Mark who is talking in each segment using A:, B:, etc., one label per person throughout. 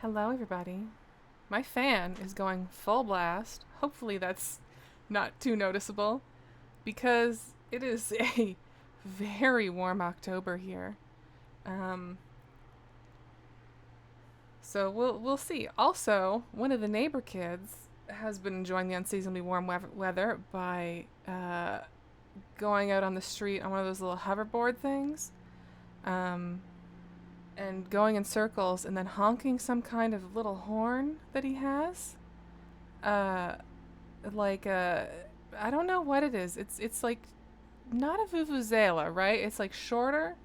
A: Hello, everybody. My fan is going full blast. Hopefully, that's not too noticeable because it is a very warm October here. Um, so we'll see. Also, one of the neighbor kids has been enjoying the unseasonably warm weather by going out on the street on one of those little hoverboard things. Um, and going in circles and then honking some kind of little horn that he has. Uh, like I don't know what it is. It's like not a vuvuzela, right? It's like shorter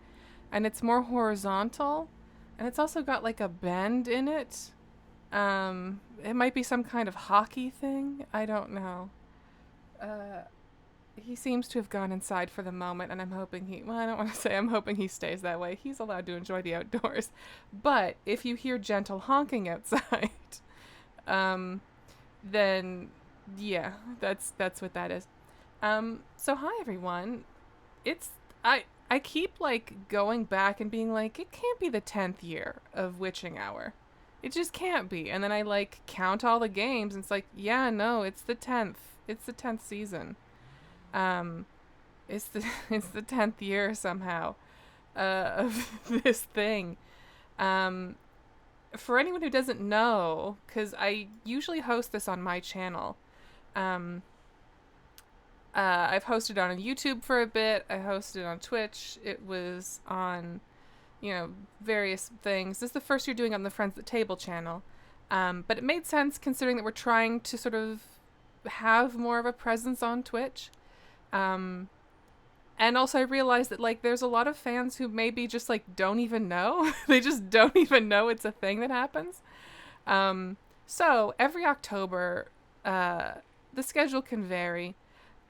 A: and it's more horizontal, and it's also got like a bend in it. It might be some kind of hockey thing. I don't know. Uh, he seems to have gone inside for the moment, and I'm hoping he. Well, I don't want to say I'm hoping he stays that way. He's allowed to enjoy the outdoors, but if you hear gentle honking outside, um, then yeah, that's what that is. So hi everyone. It's I keep like going back and being like, it can't be the 10th year of Witching Hour. It just can't be. And then I like count all the games and it's like, yeah, no, it's the 10th. It's the 10th season. Um it's the it's the 10th year somehow of this thing. Um for anyone who doesn't know, cuz I usually host this on my channel. Um I've hosted on YouTube for a bit. I hosted on Twitch. It was on, various things. This is the first year doing it on the Friends at the Table channel. But it made sense considering that we're trying to sort of have more of a presence on Twitch. Um, and also I realized that like there's a lot of fans who maybe just like don't even know. They just don't even know it's a thing that happens. So every October, the schedule can vary.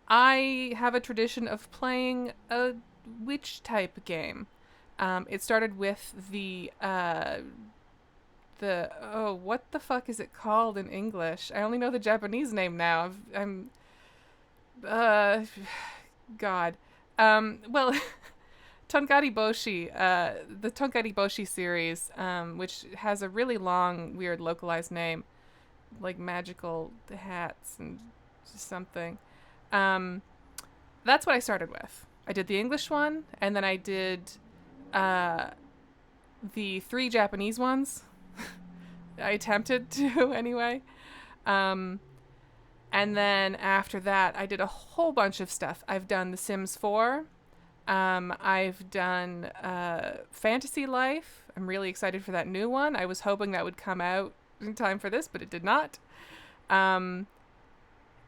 A: I have a tradition of playing a witch type game. It started with the what the fuck is it called in English? I only know the Japanese name now. I'm uh God. Well, Tongari Boshi, the Tongari Boshi series, which has a really long, weird localized name, like magical hats and something. Um, that's what I started with. I did the English one, and then I did uh, the three Japanese ones. I attempted to anyway. Um, and then after that, I did a whole bunch of stuff. I've done The Sims 4. I've done Fantasy Life. I'm really excited for that new one. I was hoping that would come out in time for this, but it did not. Um,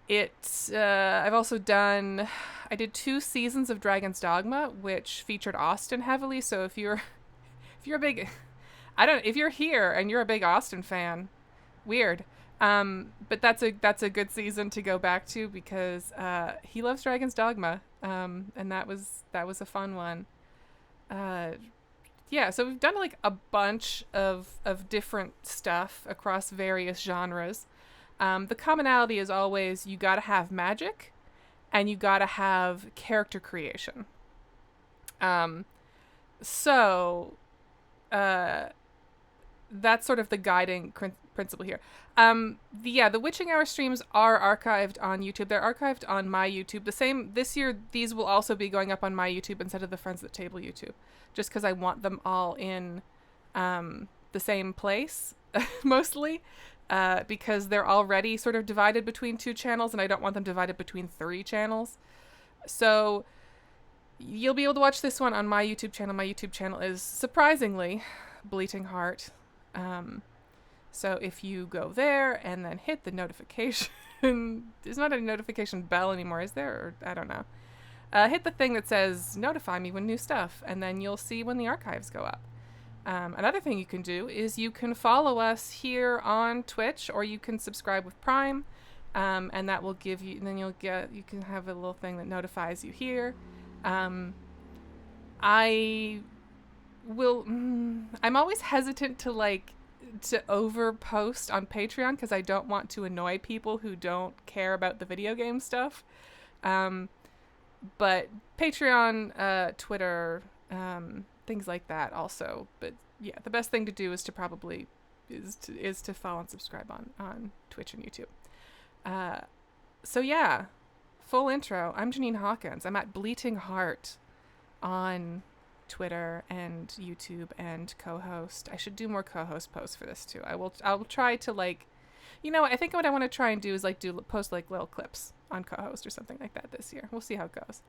A: I've also done. I did 2 seasons of Dragon's Dogma, which featured Austin heavily. So if you're a big, if you're here and you're a big Austin fan, weird. But that's a good season to go back to because he loves Dragon's Dogma. And that was a fun one. Uh, yeah, so we've done like a bunch of different stuff across various genres. The commonality is always you gotta have magic and you gotta have character creation. Um, so uh, that's sort of the guiding principle here. The Witching Hour streams are archived on YouTube. They're archived on my YouTube. The same this year. These will also be going up on my YouTube instead of the Friends at the Table YouTube, just because I want them all in the same place, mostly. Because they're already sort of divided between 2 channels, and I don't want them divided between 3 channels. So you'll be able to watch this one on my YouTube channel. My YouTube channel is surprisingly Bleating Heart. So if you go there and then hit the notification, there's not a notification bell anymore, is there? Or, I don't know. Hit the thing that says notify me when new stuff, and then you'll see when the archives go up. Another thing you can do is you can follow us here on Twitch, or you can subscribe with Prime, and that will give you. And then you can have a little thing that notifies you here. I will. I'm always hesitant to over post on Patreon because I don't want to annoy people who don't care about the video game stuff. But Patreon, Twitter, things like that also. But yeah, the best thing to do is to probably is to follow and subscribe on Twitch and YouTube. So yeah, full intro. I'm Janine Hawkins. I'm at Bleating Heart on Twitter and YouTube and co-host. I should do more co-host posts for this too. I'll try to like, I think what I want to try and do is like post like little clips on co-host or something like that this year. We'll see how it goes.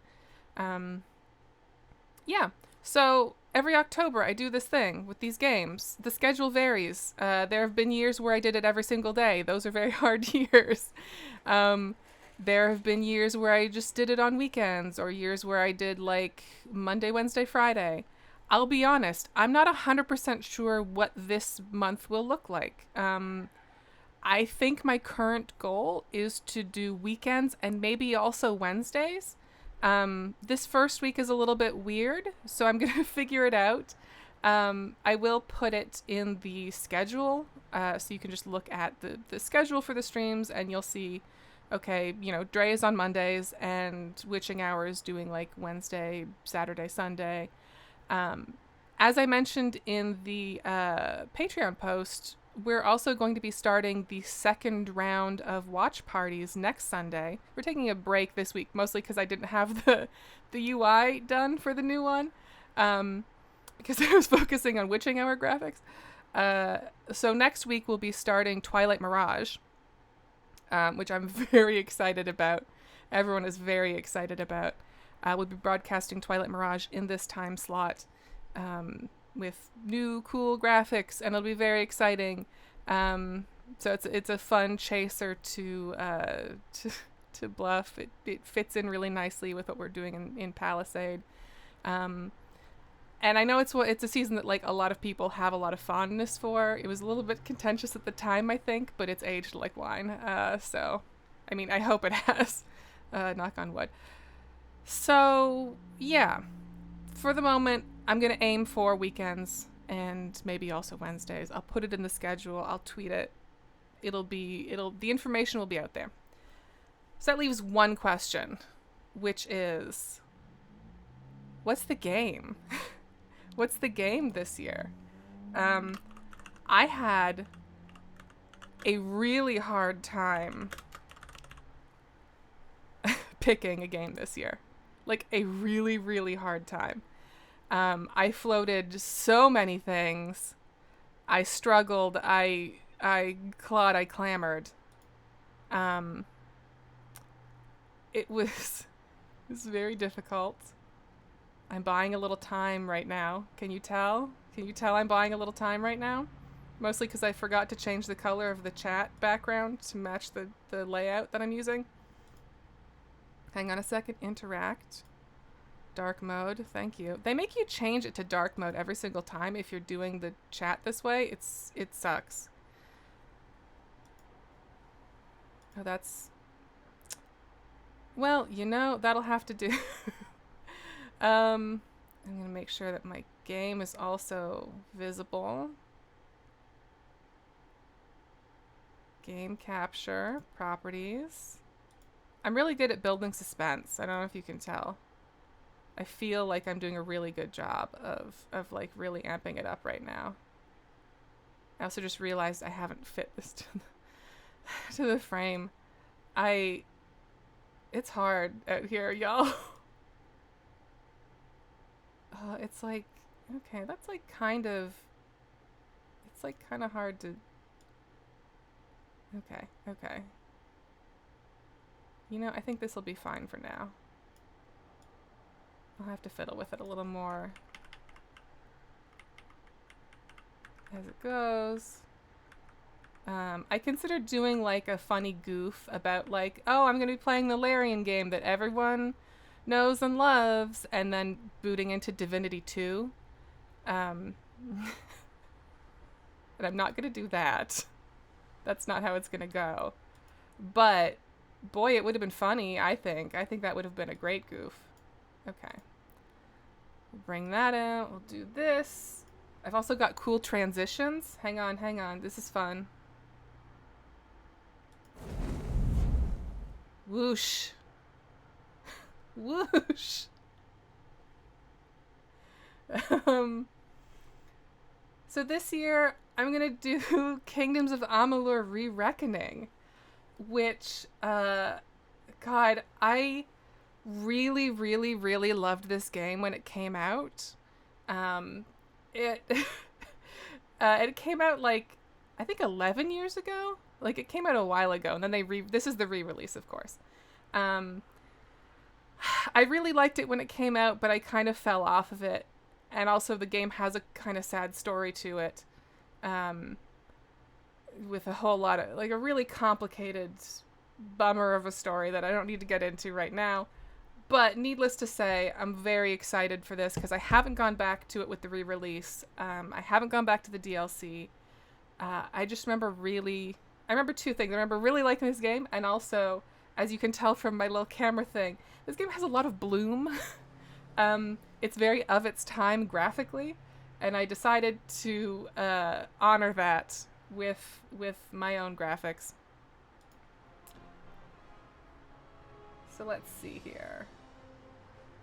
A: Yeah. So every October I do this thing with these games. The schedule varies. There have been years where I did it every single day. Those are very hard years. There have been years where I just did it on weekends, or years where I did like Monday, Wednesday, Friday. I'll be honest, I'm not 100% sure what this month will look like. I think my current goal is to do weekends and maybe also Wednesdays. This first week is a little bit weird, so I'm going to figure it out. I will put it in the schedule, so you can just look at the schedule for the streams and you'll see, okay, Dre is on Mondays and Witching Hours doing like Wednesday, Saturday, Sunday. As I mentioned in the Patreon post, we're also going to be starting the second round of watch parties next Sunday. We're taking a break this week, mostly because I didn't have the UI done for the new one, because I was focusing on Witching Hour graphics. So next week we'll be starting Twilight Mirage, which I'm very excited about. Everyone is very excited about. We'll be broadcasting Twilight Mirage in this time slot, with new cool graphics, and it'll be very exciting. So it's a fun chaser to bluff. It fits in really nicely with what we're doing in Palisade. And I know it's a season that like a lot of people have a lot of fondness for. It was a little bit contentious at the time, I think, but it's aged like wine. So, I mean, I hope it has. Knock on wood. So, yeah. For the moment, I'm going to aim for weekends and maybe also Wednesdays. I'll put it in the schedule. I'll tweet it. The information will be out there. So that leaves one question, which is, what's the game? What's the game this year? I had a really hard time picking a game this year. Like a really, really hard time. I floated so many things. I struggled. I clawed. I clamored. It was very difficult. I'm buying a little time right now. Can you tell? Can you tell I'm buying a little time right now? Mostly because I forgot to change the color of the chat background to match the layout that I'm using. Hang on a second. Interact. Dark mode. Thank you. They make you change it to dark mode every single time if you're doing the chat this way. It sucks. Oh, that's... Well, that'll have to do. I'm going to make sure that my game is also visible. Game capture. Properties. I'm really good at building suspense. I don't know if you can tell. I feel like I'm doing a really good job of like really amping it up right now. I also just realized I haven't fit this to the frame. It's hard out here, y'all. It's like, okay, that's like kind of hard to, okay. I think this will be fine for now. I'll have to fiddle with it a little more as it goes. I considered doing like a funny goof about like, oh, I'm going to be playing the Larian game that everyone knows and loves, and then booting into Divinity 2. But I'm not going to do that. That's not how it's going to go. But boy, it would have been funny, I think. I think that would have been a great goof. Okay. We'll bring that out. We'll do this. I've also got cool transitions. Hang on. This is fun. Whoosh. Whoosh. So this year, I'm gonna do Kingdoms of Amalur: Re-Reckoning, which, God, I really, really, really loved this game when it came out. It it came out like I think 11 years ago. Like it came out a while ago, and then this is the re-release, of course. Um, I really liked it when it came out, but I kind of fell off of it, and also the game has a kind of sad story to it, with a whole lot of like a really complicated bummer of a story that I don't need to get into right now. But needless to say, I'm very excited for this because I haven't gone back to it with the re-release. I haven't gone back to the DLC. I just remember I remember two things. I remember really liking this game, and also, as you can tell from my little camera thing, this game has a lot of bloom. It's very of its time graphically, and I decided to honor that with my own graphics. So let's see here.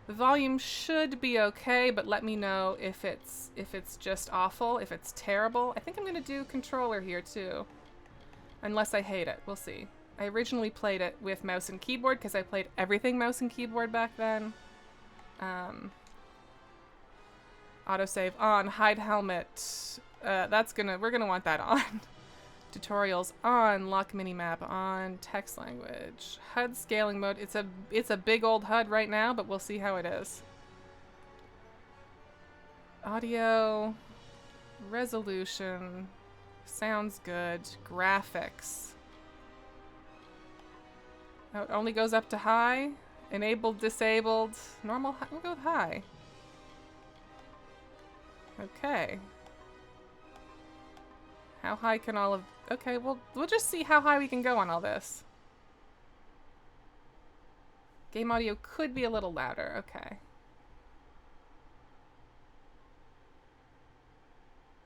A: The volume should be okay, but let me know if it's just awful, if it's terrible. I think I'm gonna do controller here too, unless I hate it. We'll see. I originally played it with mouse and keyboard because I played everything mouse and keyboard back then. Autosave on, hide helmet. We're gonna want that on. Tutorials on, lock minimap on, text language, HUD scaling mode. It's a big old HUD right now, but we'll see how it is. Audio, resolution, sounds good. Graphics. Oh, it only goes up to high. Enabled, disabled, normal. We'll go with high. Okay. How high can all of... Okay, we'll just see how high we can go on all this. Game audio could be a little louder. Okay.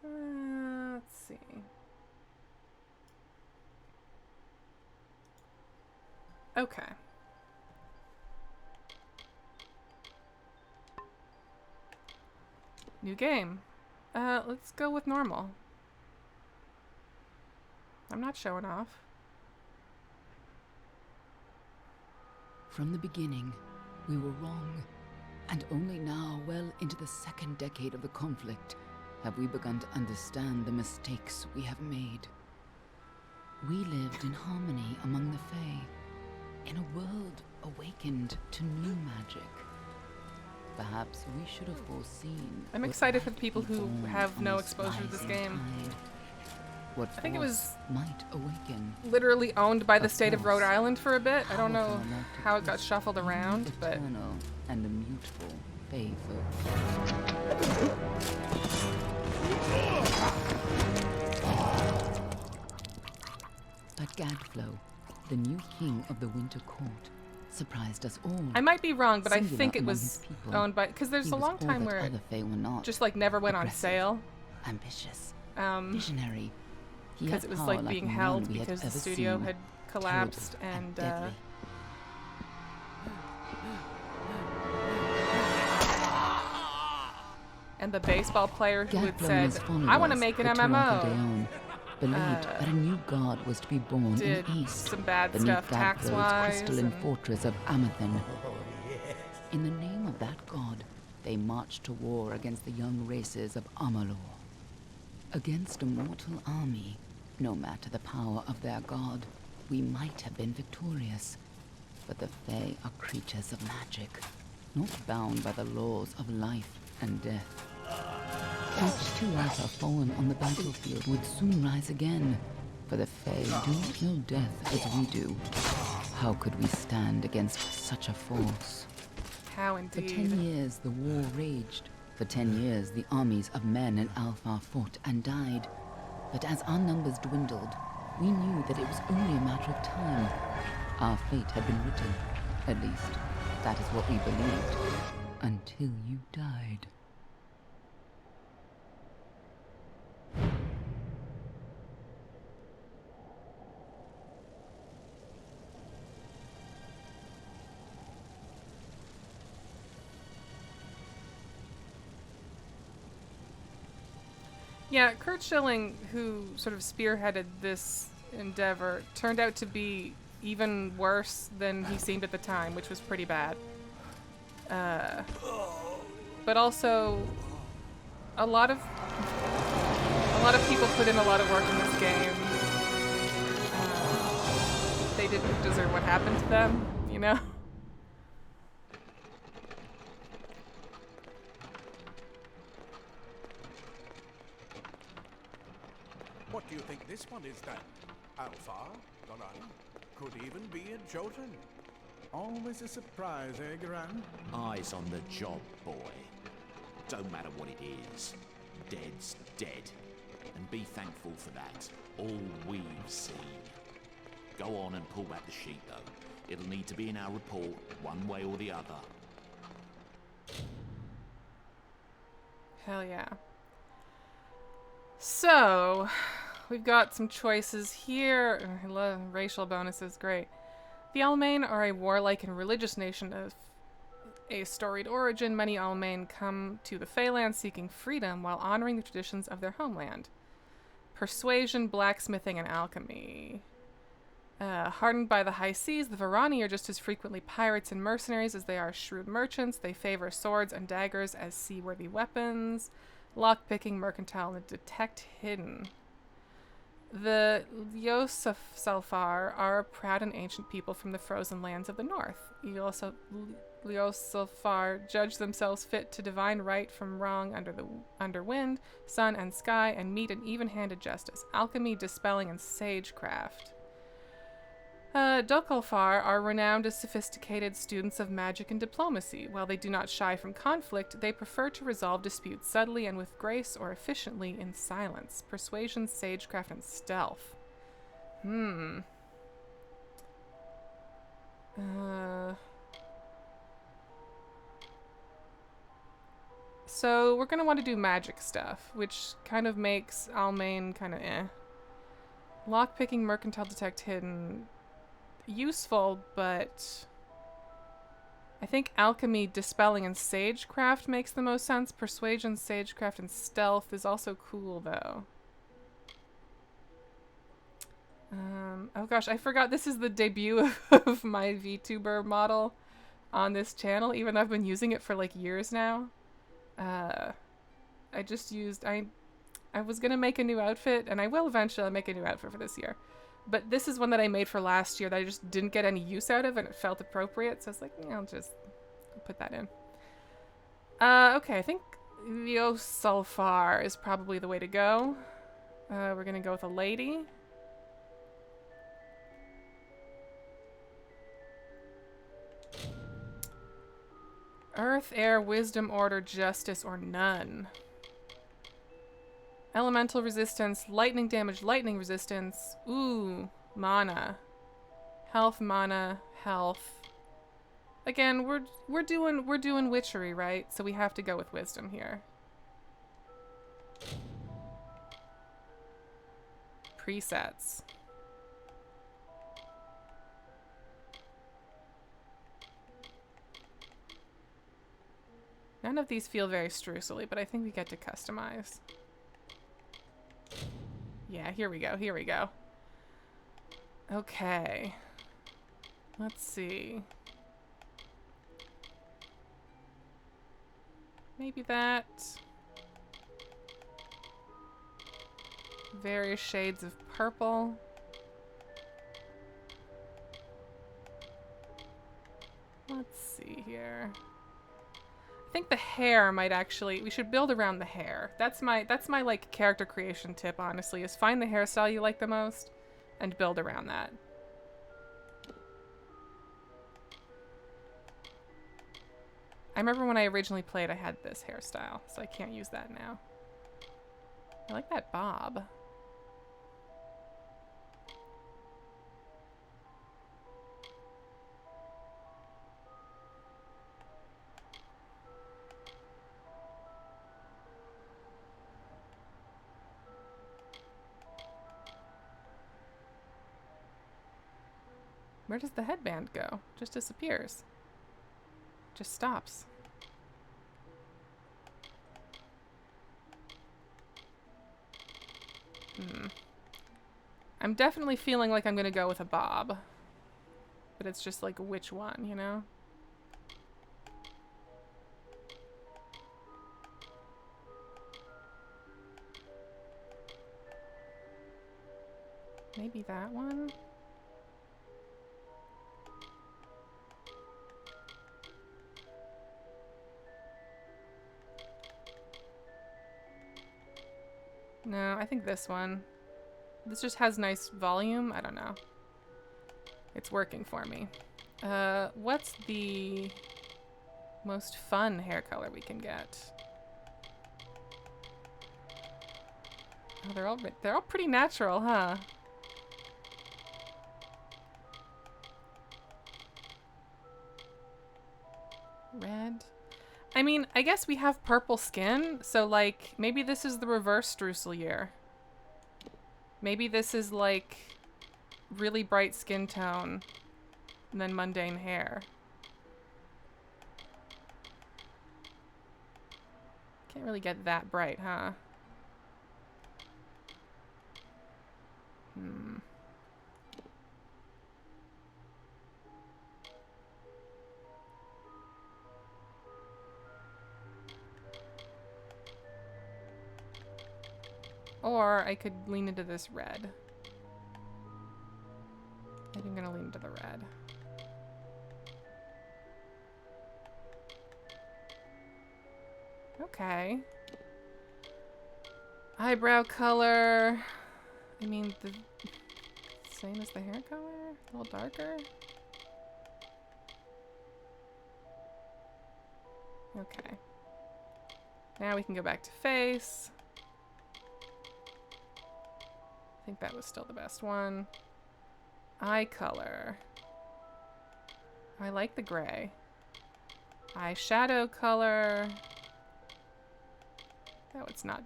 A: Let's see. Okay. New game. Let's go with normal. I'm not showing off.
B: From the beginning, we were wrong. And only now, well into the second decade of the conflict, have we begun to understand the mistakes we have made. We lived in harmony among the Fae, in a world awakened to new magic. Perhaps we should have foreseen...
A: I'm excited for the people who have no exposure to this game.
B: What
A: I think it was
B: might awaken.
A: Literally owned by the state of Rhode Island for a bit. I don't know how it got shuffled around, but...
B: Eternal and immutable faithful. But Gadflow, the new king of the Winter Court, surprised us all.
A: I might be wrong, but I
B: Singular
A: think it
B: among
A: was
B: his people,
A: owned by... Because there's
B: he
A: a
B: was
A: long
B: all
A: time
B: that
A: where
B: other Fae were not.
A: it just like never went on
B: Aggressive,
A: sale.
B: Ambitious,
A: Um,
B: visionary.
A: because it was like being held because the studio had collapsed and the baseball player who had said, I want to make an MMO,
B: believed that a new god was to be born
A: did
B: in the east,
A: some bad
B: beneath
A: stuff
B: Gadflow's
A: tax-wise.
B: crystalline
A: and-
B: fortress of Amathen. In the name of that god, they marched to war against the young races of Amalur. Against a mortal army, no matter the power of their god, we might have been victorious. But the Fae are creatures of magic, not bound by the laws of life and death. Such two as are fallen on the battlefield would soon rise again, for the Fae do not know death as we do. How could we stand against such a force?
A: How
B: For
A: indeed.
B: 10 years the war raged. For 10 years the armies of men in Alpha fought and died. But as our numbers dwindled, we knew that it was only a matter of time. Our fate had been written. At least, that is what we believed. Until you died.
A: Yeah, Kurt Schilling, who sort of spearheaded this endeavor, turned out to be even worse than he seemed at the time, which was pretty bad. Uh, but also, a lot of people put in a lot of work in this game. They didn't deserve what happened to them, you know?
C: What do you think this one is then? Alpha? Goran? Could even be a Jotun. Always a surprise, eh, Goran?
D: Eyes on the job, boy. Don't matter what it is. Dead's dead. And be thankful for that. All we've seen. Go on and pull back the sheet, though. It'll need to be in our report, one way or the other.
A: Hell yeah. So, we've got some choices here. I love racial bonuses, great. The Almain are a warlike and religious nation of a storied origin. Many Almain come to the Feyland seeking freedom while honoring the traditions of their homeland. Persuasion, blacksmithing, and alchemy. Hardened by the high seas, the Varani are just as frequently pirates and mercenaries as they are shrewd merchants. They favor swords and daggers as seaworthy weapons. Lockpicking, mercantile, and detect hidden. The Lyosalfar are a proud and ancient people from the frozen lands of the north. Lyosalfar judge themselves fit to divine right from wrong under wind, sun, and sky, and meet an even-handed justice. Alchemy, dispelling, and sagecraft. Dokalfar are renowned as sophisticated students of magic and diplomacy. While they do not shy from conflict, they prefer to resolve disputes subtly and with grace or efficiently in silence. Persuasion, sagecraft, and stealth. So we're going to want to do magic stuff, which kind of makes Almain kind of eh. Lockpicking, mercantile, detect hidden... useful, but I think alchemy, dispelling, and sagecraft makes the most sense. Persuasion, sagecraft, and stealth is also cool, though. Oh gosh, I forgot this is the debut of my VTuber model on this channel, even though I've been using it for like years now. I just used... I was gonna make a new outfit, and I will eventually make a new outfit for this year. But this is one that I made for last year that I just didn't get any use out of, and it felt appropriate, so I was like, yeah, I'll just put that in. Okay, I think Lyosalfar is probably the way to go. We're gonna go with a lady. Earth, air, wisdom, order, justice, or none. Elemental resistance, lightning damage, lightning resistance. Ooh, mana. Health, mana, health. Again, we're doing witchery, right? So we have to go with wisdom here. Presets. None of these feel very streusely, but I think we get to customize. Yeah, here we go, here we go. Okay. Let's see. Maybe that. Various shades of purple. Let's see here. I think the hair might actually, we should build around the hair. That's my like character creation tip, honestly, is find the hairstyle you like the most and build around that. I remember when I originally played, I had this hairstyle, so I can't use that now. I like that bob. Where does the headband go? Just disappears. Just stops. I'm definitely feeling like I'm gonna go with a bob. But it's just like which one, you know? Maybe that one? No, I think this one. This just has nice volume. I don't know. It's working for me. What's the most fun hair color we can get? Oh, they're all pretty natural, huh? Red. I mean, I guess we have purple skin, so like maybe this is the reverse streusel year. Maybe this is like really bright skin tone and then mundane hair. Can't really get that bright, huh? Or I could lean into this red. I think I'm gonna lean into the red. Okay. Eyebrow color. I mean, the same as the hair color? A little darker? Okay. Now we can go back to face. I think that was still the best one. Eye color. I like the gray. Eyeshadow color. Oh, it's not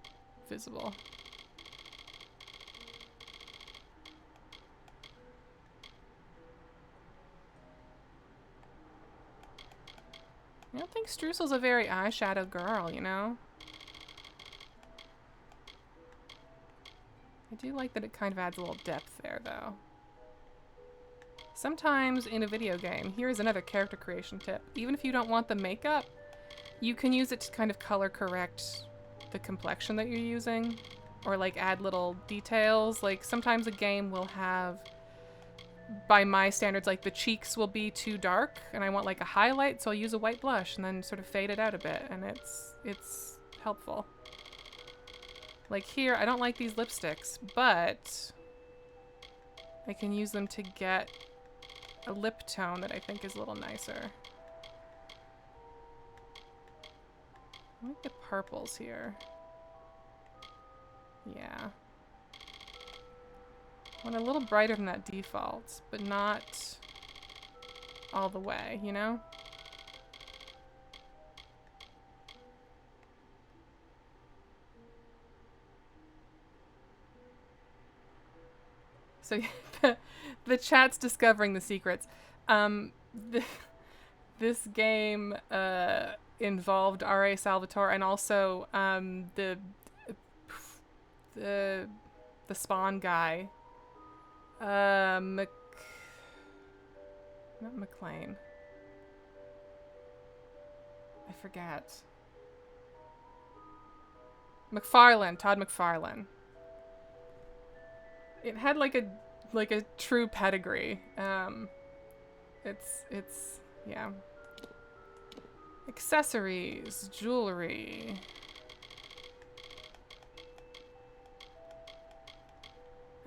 A: visible. I don't think Streusel's a very eyeshadow girl, you know? I do like that it kind of adds a little depth there, though. Sometimes in a video game, here is another character creation tip. Even if you don't want the makeup, you can use it to kind of color correct the complexion that you're using. Or like add little details. Like sometimes a game will have, by my standards, like the cheeks will be too dark and I want like a highlight, so I'll use a white blush and then sort of fade it out a bit, and it's helpful. Like here, I don't like these lipsticks, but I can use them to get a lip tone that I think is a little nicer. I like the purples here. Yeah. I want a little brighter than that default, but not all the way, you know? So the chat's discovering the secrets. This game involved R.A. Salvatore and also the Spawn guy. Not McLean. I forget. McFarlane, Todd McFarlane. It had like a true pedigree. It's yeah. Accessories, jewelry.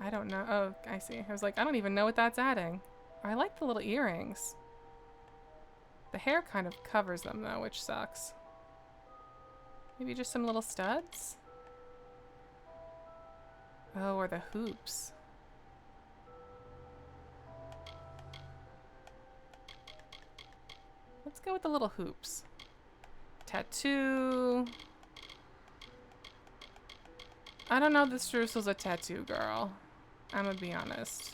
A: I don't know. Oh, I see. I was like, I don't even know what that's adding. I like the little earrings. The hair kind of covers them though, which sucks. Maybe just some little studs? Oh, or the hoops. Let's go with the little hoops. Tattoo. I don't know if this Streusel's a tattoo girl. I'm gonna be honest.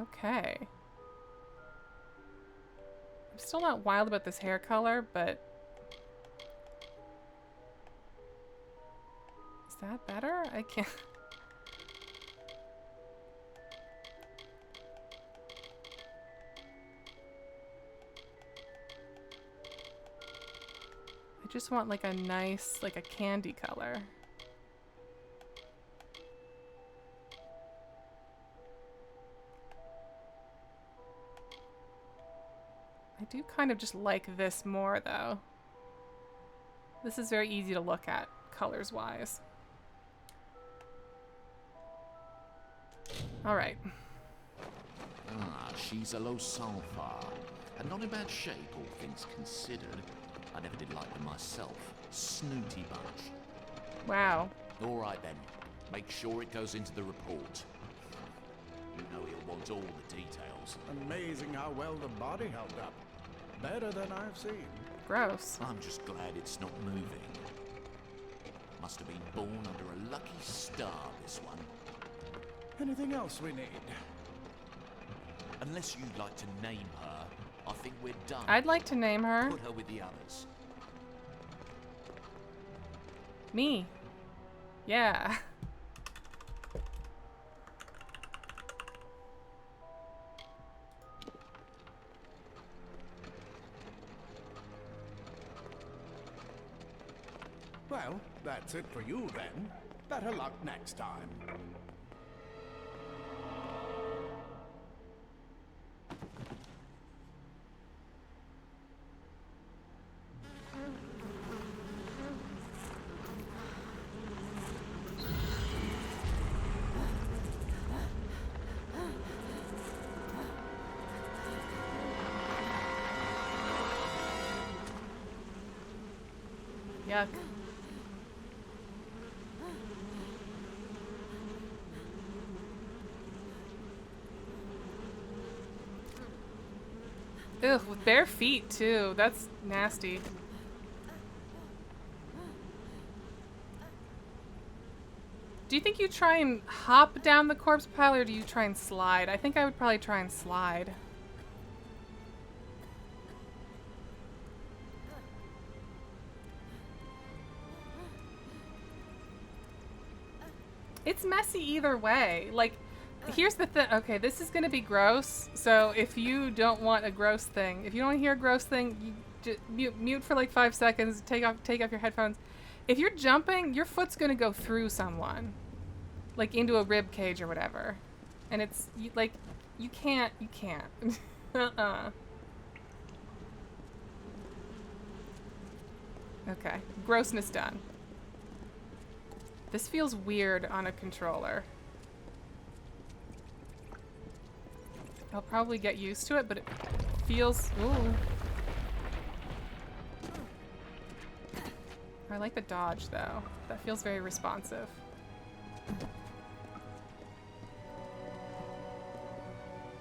A: Okay. Still not wild about this hair color, but... Is that better? I can't... I just want like a nice, like a candy color. I do kind of just like this more though. This is very easy to look at, colors wise. Alright.
D: Ah, she's a low sulfur. And not in bad shape, all things considered. I never did like them myself. Snooty bunch.
A: Wow.
D: All right then. Make sure it goes into the report. You know he'll want all the details.
C: Amazing how well the body held up. Better than I've seen.
A: Gross.
D: I'm just glad it's not moving. Must have been born under a lucky star, this one.
C: Anything else we need?
D: Unless you'd like to name her, I think we're done.
A: I'd like to name her.
D: Put her with the others.
A: Me. Yeah.
C: Well, that's it for you then. Better luck next time.
A: Yuck. Ugh, with bare feet too. That's nasty. Do you think you try and hop down the corpse pile or do you try and slide? I think I would probably try and slide. It's messy either way. Like, here's the thing. Okay, this is gonna be gross. So if you don't want a gross thing, if you don't want to hear a gross thing, you just mute for like 5 seconds. Take off your headphones. If you're jumping, your foot's gonna go through someone, like into a rib cage or whatever, and it's like you can't. Okay, grossness done. This feels weird on a controller. I'll probably get used to it, but it feels... Ooh. I like the dodge, though. That feels very responsive.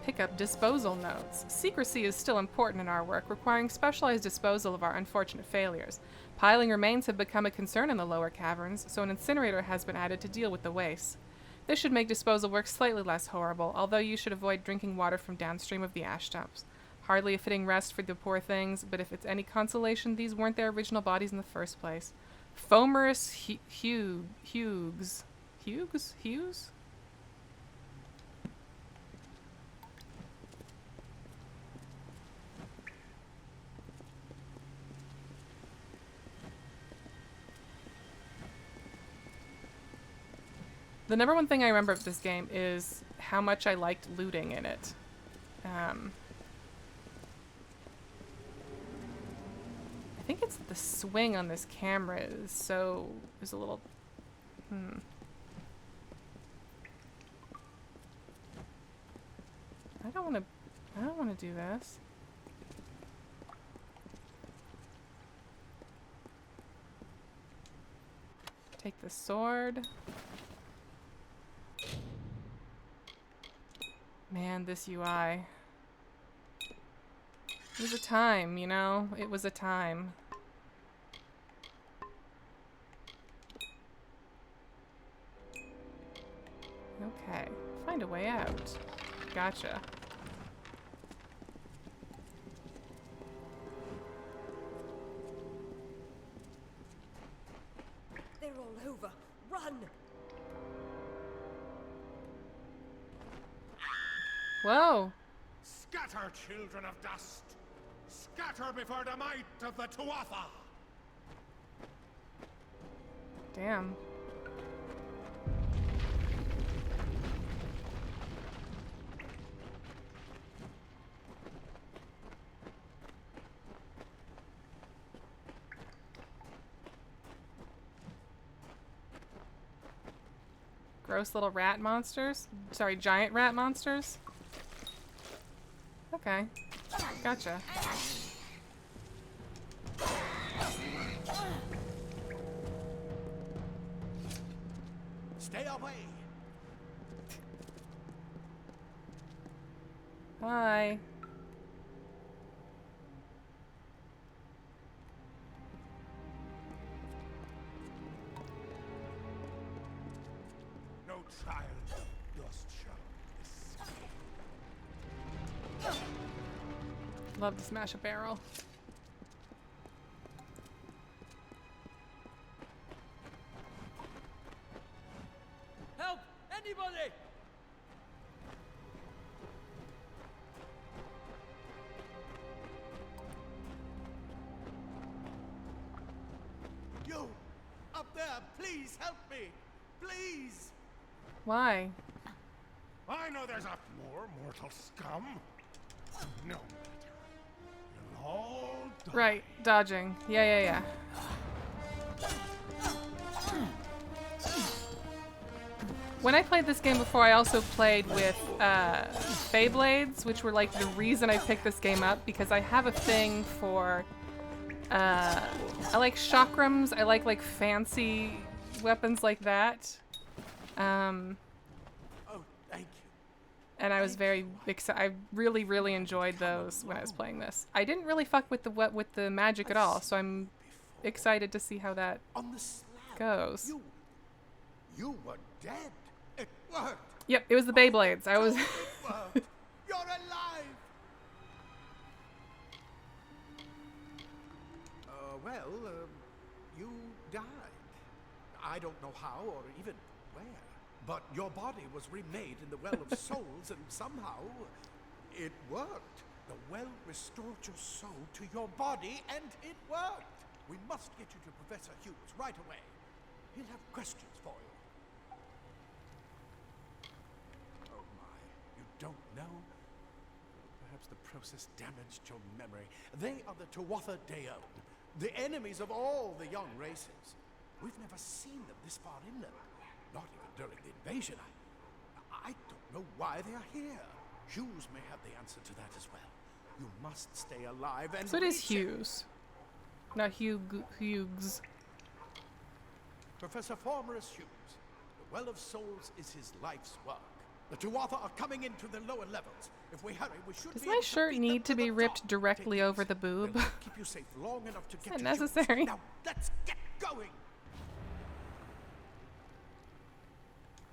A: Pick up disposal notes. Secrecy is still important in our work, requiring specialized disposal of our unfortunate failures. Piling remains have become a concern in the lower caverns, so an incinerator has been added to deal with the waste. This should make disposal work slightly less horrible, although you should avoid drinking water from downstream of the ash dumps. Hardly a fitting rest for the poor things, but if it's any consolation, these weren't their original bodies in the first place. Fomerus Hughes. Hughes? The number one thing I remember of this game is how much I liked looting in it. I think it's the swing on this camera is a little... I don't want to do this. Take the sword. Man, this UI. It was a time, you know? It was a time. Okay. Find a way out. Gotcha.
E: over. Run!
A: Whoa.
C: Scatter, children of dust! Scatter before the might of the Tuatha!
A: Damn. Gross little rat monsters? Sorry, giant rat monsters? Okay. Gotcha.
C: Stay away!
A: Hi.
C: No child of dust shall escape.
A: Love to smash a barrel.
E: Help! Anybody!
C: You! Up there! Please help me! Please!
A: Why?
C: I know there's a more mortal scum. No matter. You'll all die.
A: Right, dodging. Yeah. When I played this game before, I also played with Beyblades, which were like the reason I picked this game up, because I have a thing for I like chakrams. I like fancy weapons like that.
C: Oh, thank you.
A: And I was very excited. I really enjoyed those when I was playing this. I didn't really fuck with the magic at all, so I'm excited to see how that
C: On the slab.
A: goes.
C: You were dead. It worked.
A: Yep, it was the Beyblades. I was.
C: It worked. You're alive. You died. I don't know how or even where, but your body was remade in the Well of Souls, and somehow it worked. The well restored your soul to your body, and it worked. We must get you to Professor Hughes right away. He'll have questions for you. Oh my, you don't know? Perhaps the process damaged your memory. They are the Tuatha Deon, the enemies of all the young races. We've never seen them this far inland, not even during the invasion. I don't know why they are here. Hughes may have the answer to that as well. You must stay alive and
A: So it is
C: reach him.
A: Hughes, not Hughes.
C: Professor Formerus Hughes. The Well of Souls is his life's work. The Tuatha are coming into the lower levels. If we hurry, we should
A: Does
C: be
A: my
C: able to
A: shirt
C: beat
A: need
C: them
A: to be
C: the
A: ripped
C: top.
A: directly
C: Take
A: over
C: these.
A: the boob?
C: They'll keep you safe long enough to get
A: that
C: to Hughes.
A: necessary?
C: Now let's get going.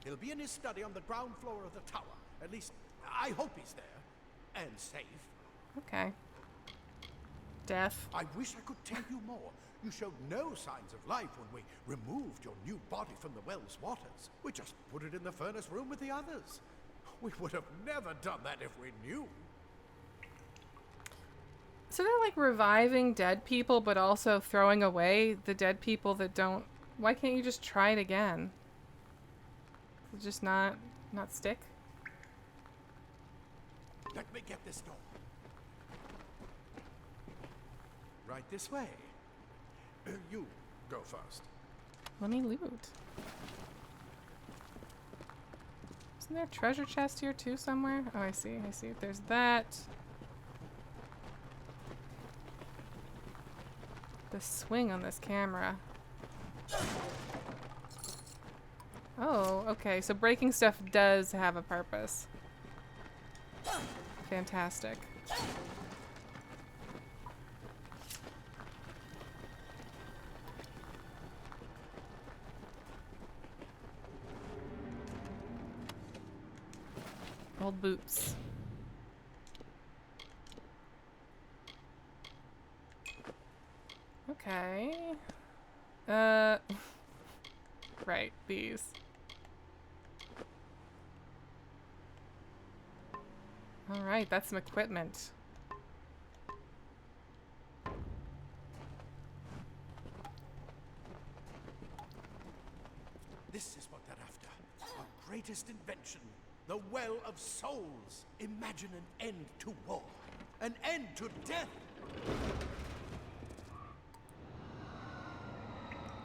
C: He'll be in his study on the ground floor of the tower. At least, I hope he's there. And safe.
A: Okay. Death.
C: I wish I could tell you more. You showed no signs of life when we removed your new body from the well's waters. We just put it in the furnace room with the others. We would have never done that if we knew.
A: So they're like reviving dead people, but also throwing away the dead people that don't. Why can't you just try it again? Does it just not stick?
C: Let me get this door. Right this way. You go first.
A: Let me loot. Isn't there a treasure chest here too somewhere? Oh, I see. There's that. The swing on this camera. Oh, okay. So breaking stuff does have a purpose. Fantastic. Old boots. Okay. Right, these. Alright, that's some equipment.
C: This is what they're after. Our greatest invention. The Well of Souls. Imagine an end to war. An end to death.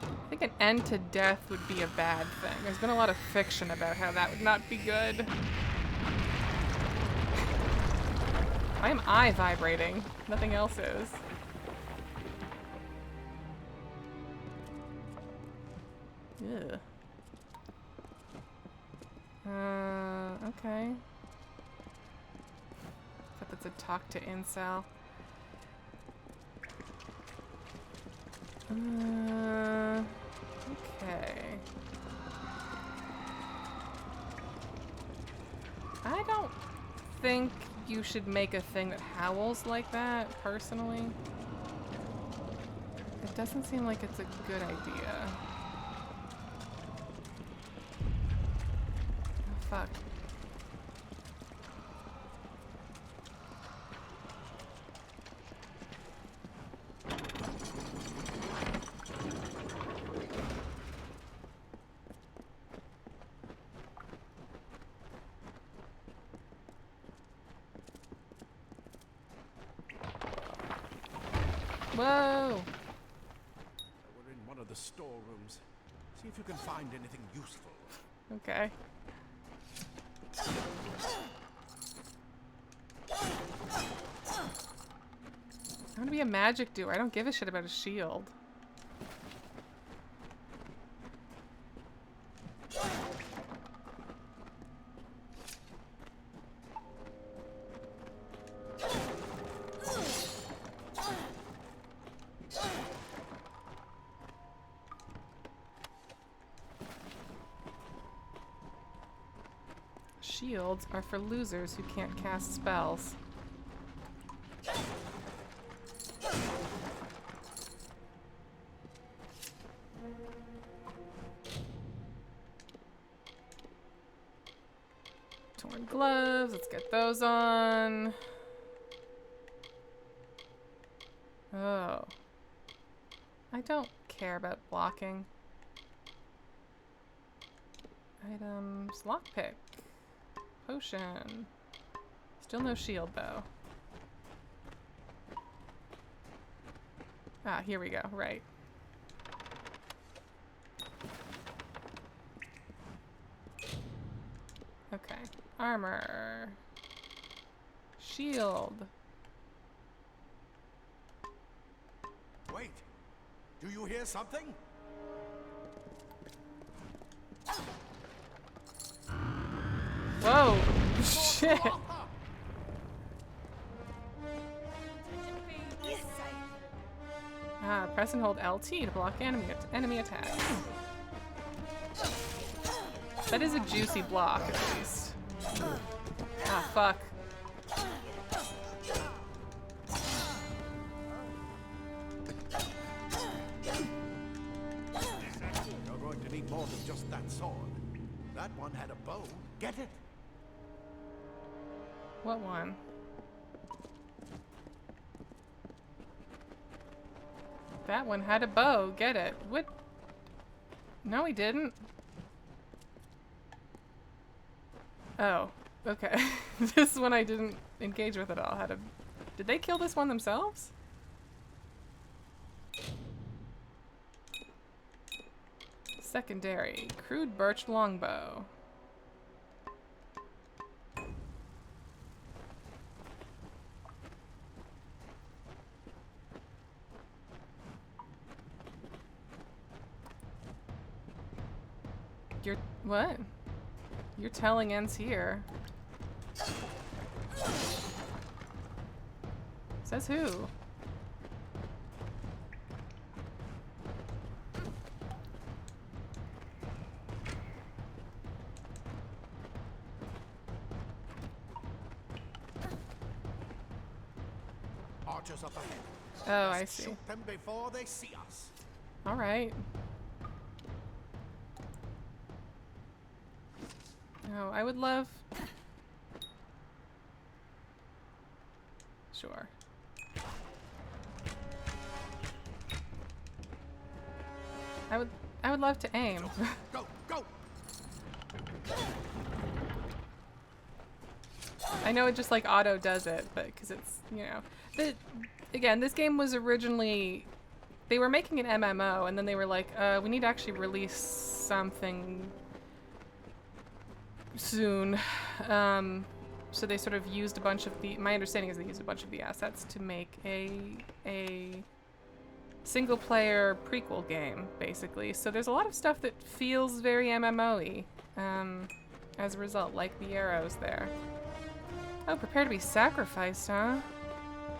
A: I think an end to death would be a bad thing. There's been a lot of fiction about how that would not be good. Why am I vibrating? Nothing else is. Ugh. Okay. Except it's a talk to incel. Okay. I don't think you should make a thing that howls like that, personally. It doesn't seem like it's a good idea. Oh, fuck. Whoa!
C: We're in one of the storerooms. See if you can find anything useful.
A: Okay. I want to be a magic doer. I don't give a shit about a shield. Shields are for losers who can't cast spells. Torn gloves, let's get those on. Oh. I don't care about blocking. Items, lockpick. Potion. Still no shield, though. Ah, here we go. Right. Okay. Armor. Shield.
C: Wait. Do you hear something?
A: Whoa! Shit! Ah, press and hold LT to block enemy attacks. That is a juicy block, at least. Ah, fuck.
C: You're going to need more than just that sword. That one had a bow. Get it?
A: What one? That one had a bow. Get it. What? No, he didn't. Oh, okay. This one I didn't engage with at all. Had a... Did they kill this one themselves? Secondary. Crude birch longbow. You're... What? Your telling ends here. Says who?
C: Archers up ahead.
A: Oh,
C: Let's
A: I see.
C: shoot them before they see us.
A: Alright. Oh, I would love... Sure. I would love to aim.
C: Go, go!
A: I know it just like auto does it, but because it's, you know, again, this game was originally, they were making an MMO and then they were like, we need to actually release something soon. So they sort of used a bunch of my understanding is they used a bunch of the assets to make a single player prequel game, basically. So there's a lot of stuff that feels very MMO-y, as a result, like the arrows there. Oh, prepare to be sacrificed, huh?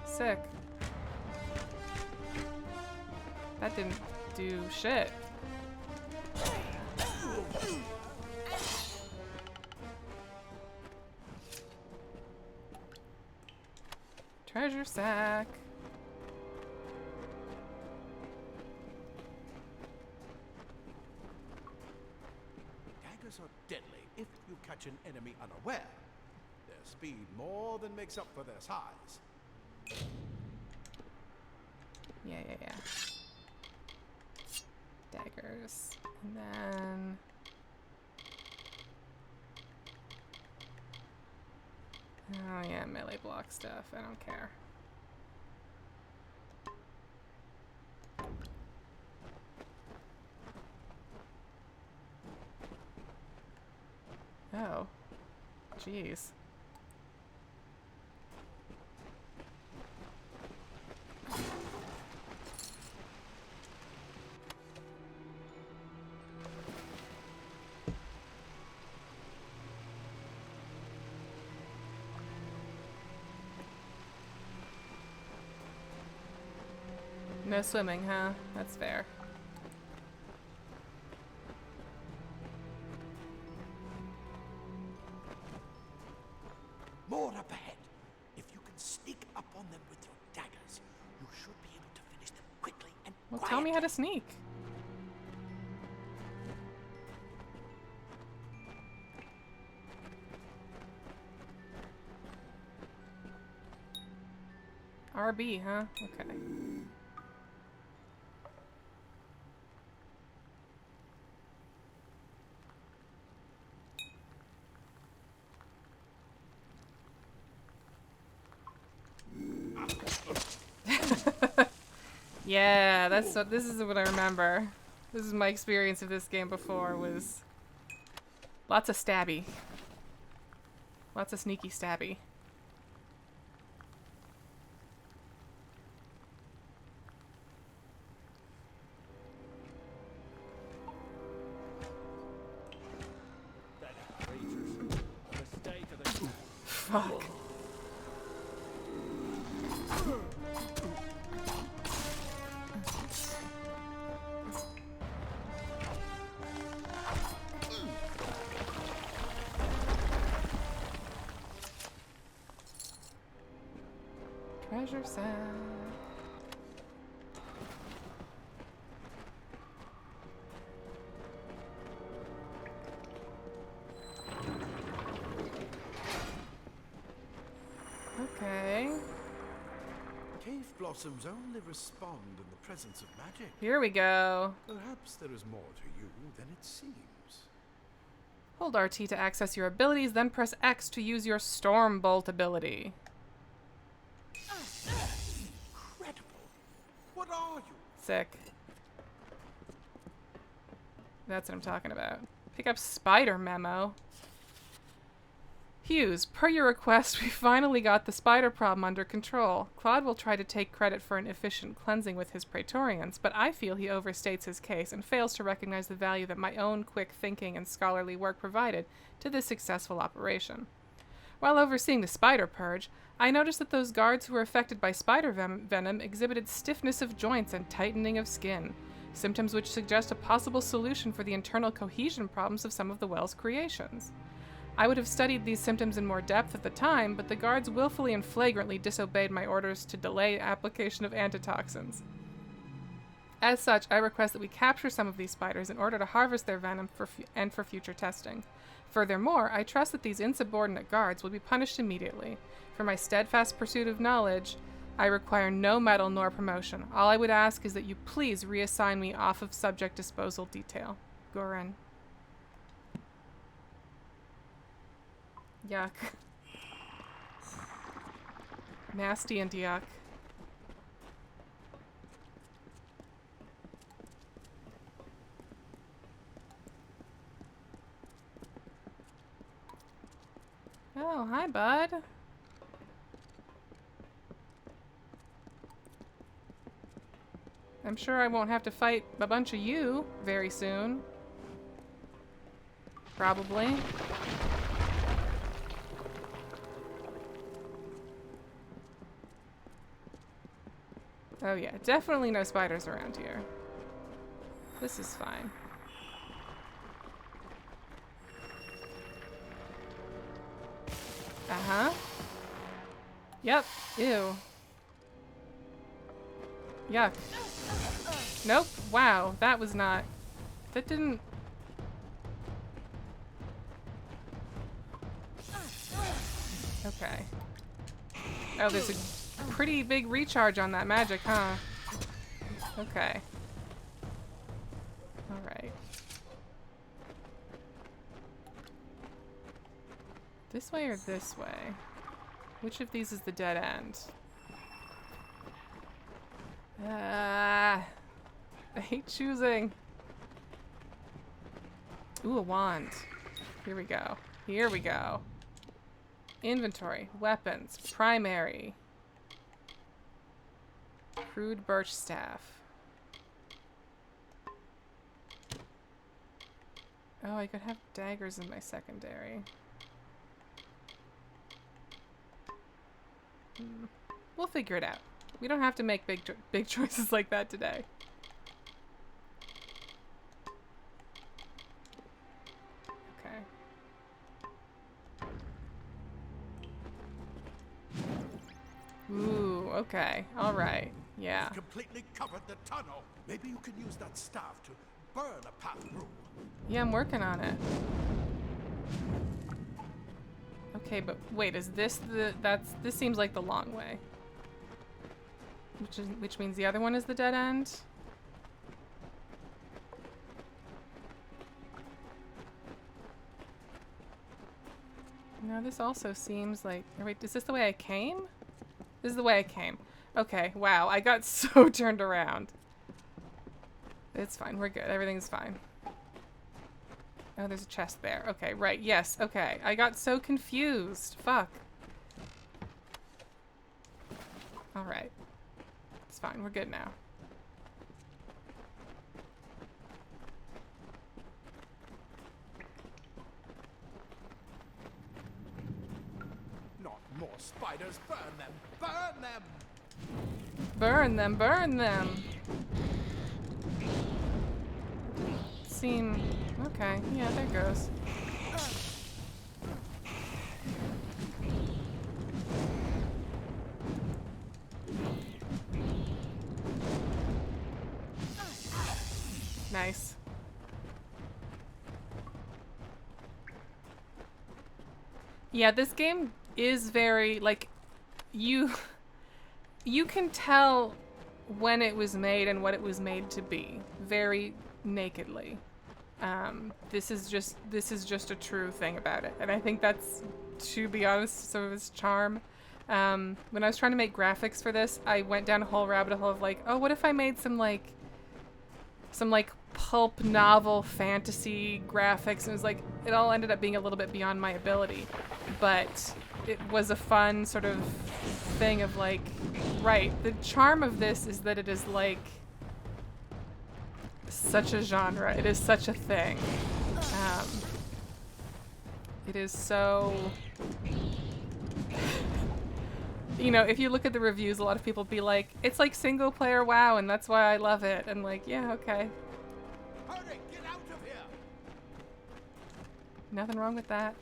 A: Sick. That didn't do shit. Treasure sack.
C: Daggers are deadly if you catch an enemy unaware. Their speed more than makes up for their size.
A: Yeah. Daggers. And then... Oh yeah, melee block stuff. I don't care. Oh. Jeez. No swimming, huh? That's fair.
C: More up ahead. If you can sneak up on them with your daggers, you should be able to finish them quickly and
A: Well,
C: quietly.
A: tell me how to sneak. RB, huh? Okay. Yeah, this is what I remember. This is my experience of this game before, was lots of stabby. Lots of sneaky stabby. Fuck. Treasure sack. Okay.
C: Cave blossoms only respond in the presence of magic.
A: Here we go.
C: Perhaps there is more to you than it seems.
A: Hold RT to access your abilities, then press X to use your Storm Bolt ability.
C: Incredible. What are you?
A: Sick. That's what I'm talking about. Pick up spider memo. Hughes, per your request, we finally got the spider problem under control. Claude will try to take credit for an efficient cleansing with his Praetorians, but I feel he overstates his case and fails to recognize the value that my own quick thinking and scholarly work provided to this successful operation. While overseeing the spider purge, I noticed that those guards who were affected by spider venom exhibited stiffness of joints and tightening of skin, symptoms which suggest a possible solution for the internal cohesion problems of some of the well's creations. I would have studied these symptoms in more depth at the time, but the guards willfully and flagrantly disobeyed my orders to delay application of antitoxins. As such, I request that we capture some of these spiders in order to harvest their venom for future testing. Furthermore, I trust that these insubordinate guards will be punished immediately. For my steadfast pursuit of knowledge, I require no medal nor promotion. All I would ask is that you please reassign me off of subject disposal detail. Goran. Yuck. Nasty and yuck. Oh, hi, bud. I'm sure I won't have to fight a bunch of you very soon. Probably. Oh yeah, definitely no spiders around here. This is fine. Uh-huh. Yep. Ew. Yuck. Nope. Wow. That was not... That didn't... Okay. Oh, there's a pretty big recharge on that magic, huh? Okay. Alright. This way or this way? Which of these is the dead end? I hate choosing. Ooh, a wand. Here we go. Here we go. Inventory. Weapons. Primary. Crude birch staff. Oh, I could have daggers in my secondary. We'll figure it out. We don't have to make big choices like that today. Okay. Ooh, okay. All right. Yeah.
C: Completely covered the tunnel. Maybe you can use that staff to burn a path through.
A: Yeah, I'm working on it. Okay, but wait, is this the... This seems like the long way. Which means the other one is the dead end? No, this also seems like... Wait, is this the way I came? This is the way I came. Okay, wow, I got so turned around. It's fine, we're good. Everything's fine. Oh, there's a chest there. Okay, right, yes, okay. I got so confused. Fuck. Alright. It's fine, we're good now.
C: Not more spiders. Burn them. Burn them.
A: Burn them, burn them! Seem... Okay, yeah, there goes. Nice. Yeah, this game is very, like, you can tell when it was made and what it was made to be very nakedly. This is just a true thing about it, and I think that's, to be honest, some of its charm. When I was trying to make graphics for this, I went down a whole rabbit hole of like, oh, what if I made some pulp novel fantasy graphics, and it was like, it all ended up being a little bit beyond my ability, but it was a fun sort of thing of like, right, the charm of this is that it is like such a genre, it is such a thing. It is so, you know, if you look at the reviews, a lot of people be like, it's like single player WoW and that's why I love it, and like, yeah, okay.
C: Hurry, get out of here.
A: Nothing wrong with that.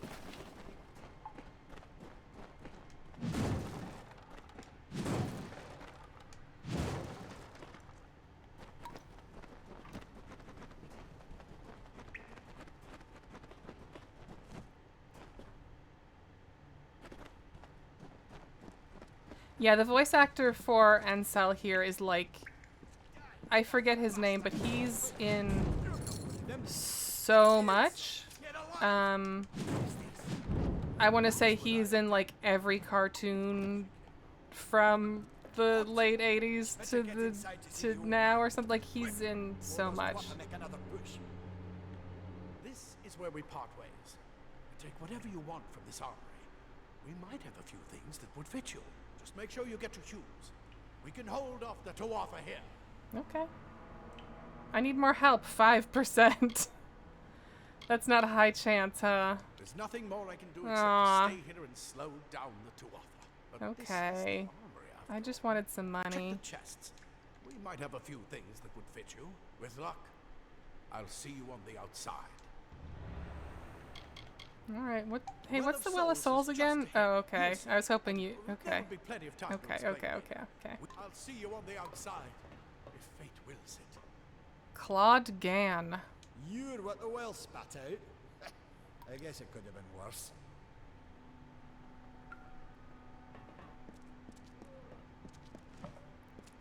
A: Yeah, the voice actor for Ansel here is like, I forget his name, but he's in so much. I want to say he's in like every cartoon from the late 80s to now or something. Like, he's in so much.
C: This is where we part ways. Take whatever you want from this armory. We might have a few things that would fit you. Just make sure you get to choose. We can hold off the Tuatha here.
A: Okay. I need more help. 5%. That's not a high chance, huh?
C: There's nothing more I can do except
A: Aw.
C: to stay here and slow down the Tuatha. But this is the
A: Okay.
C: armory after
A: I just wanted some
C: Check
A: money.
C: the chests. We might have a few things that would fit you. With luck, I'll see you on the outside.
A: All right. What? Hey,
C: Well
A: what's
C: of
A: the Well of
C: Souls
A: Souls
C: is
A: again?
C: just ahead.
A: Oh, okay.
C: Yes,
A: I was hoping you.
C: There
A: Okay.
C: will be plenty of time to
A: Okay.
C: explain
A: Okay.
C: later.
A: Okay. Okay.
C: I'll see you on the outside, if fate wills it.
A: Claude Gann.
F: You're what the well spat out. I guess it could have been worse.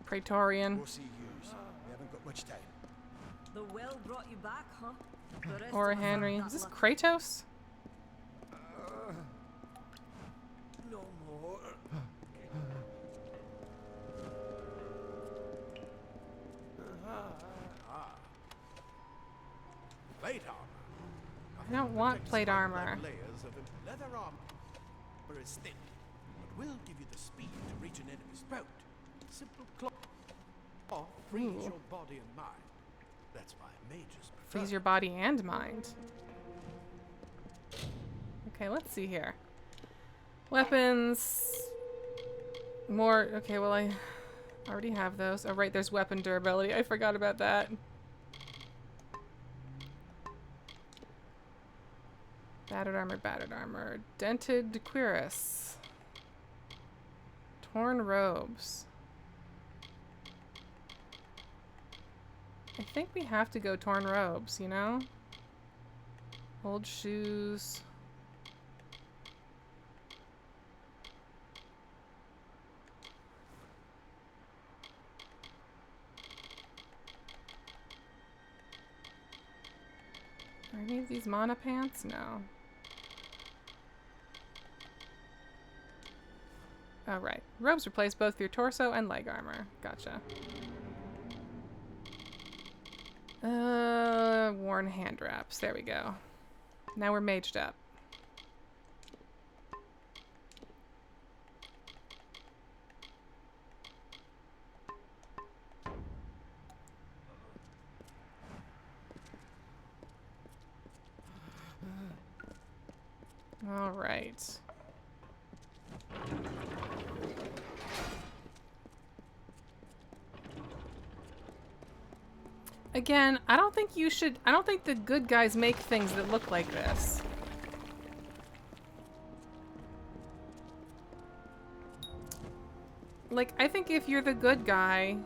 A: Praetorian.
F: We'll see yous. We haven't got much time.
G: The well brought you back, huh? The rest
A: Or
G: of us
A: Henry.
G: aren't
A: Is this
G: that
A: Kratos?
F: No more.
C: Plate armor.
A: I don't want plate armor.
C: Layers of leather armor is thin, but will give you the speed to reach an enemy's throat. Simple cloth frees
A: Ooh.
C: your body and mind. That's why mages prefer.
A: Freeze your body and mind. Okay, let's see here. Weapons. More. Okay, well, I already have those. Oh, right, there's weapon durability. I forgot about that. Battered armor, battered armor. Dented cuirass. Torn robes. I think we have to go torn robes, you know? Old shoes. Are any of these mana pants? No. Oh, right. Robes replace both your torso and leg armor. Gotcha. Worn hand wraps. There we go. Now we're maged up. All right. Again, I don't think you should. I don't think the good guys make things that look like this. Like, I think if you're the good guy,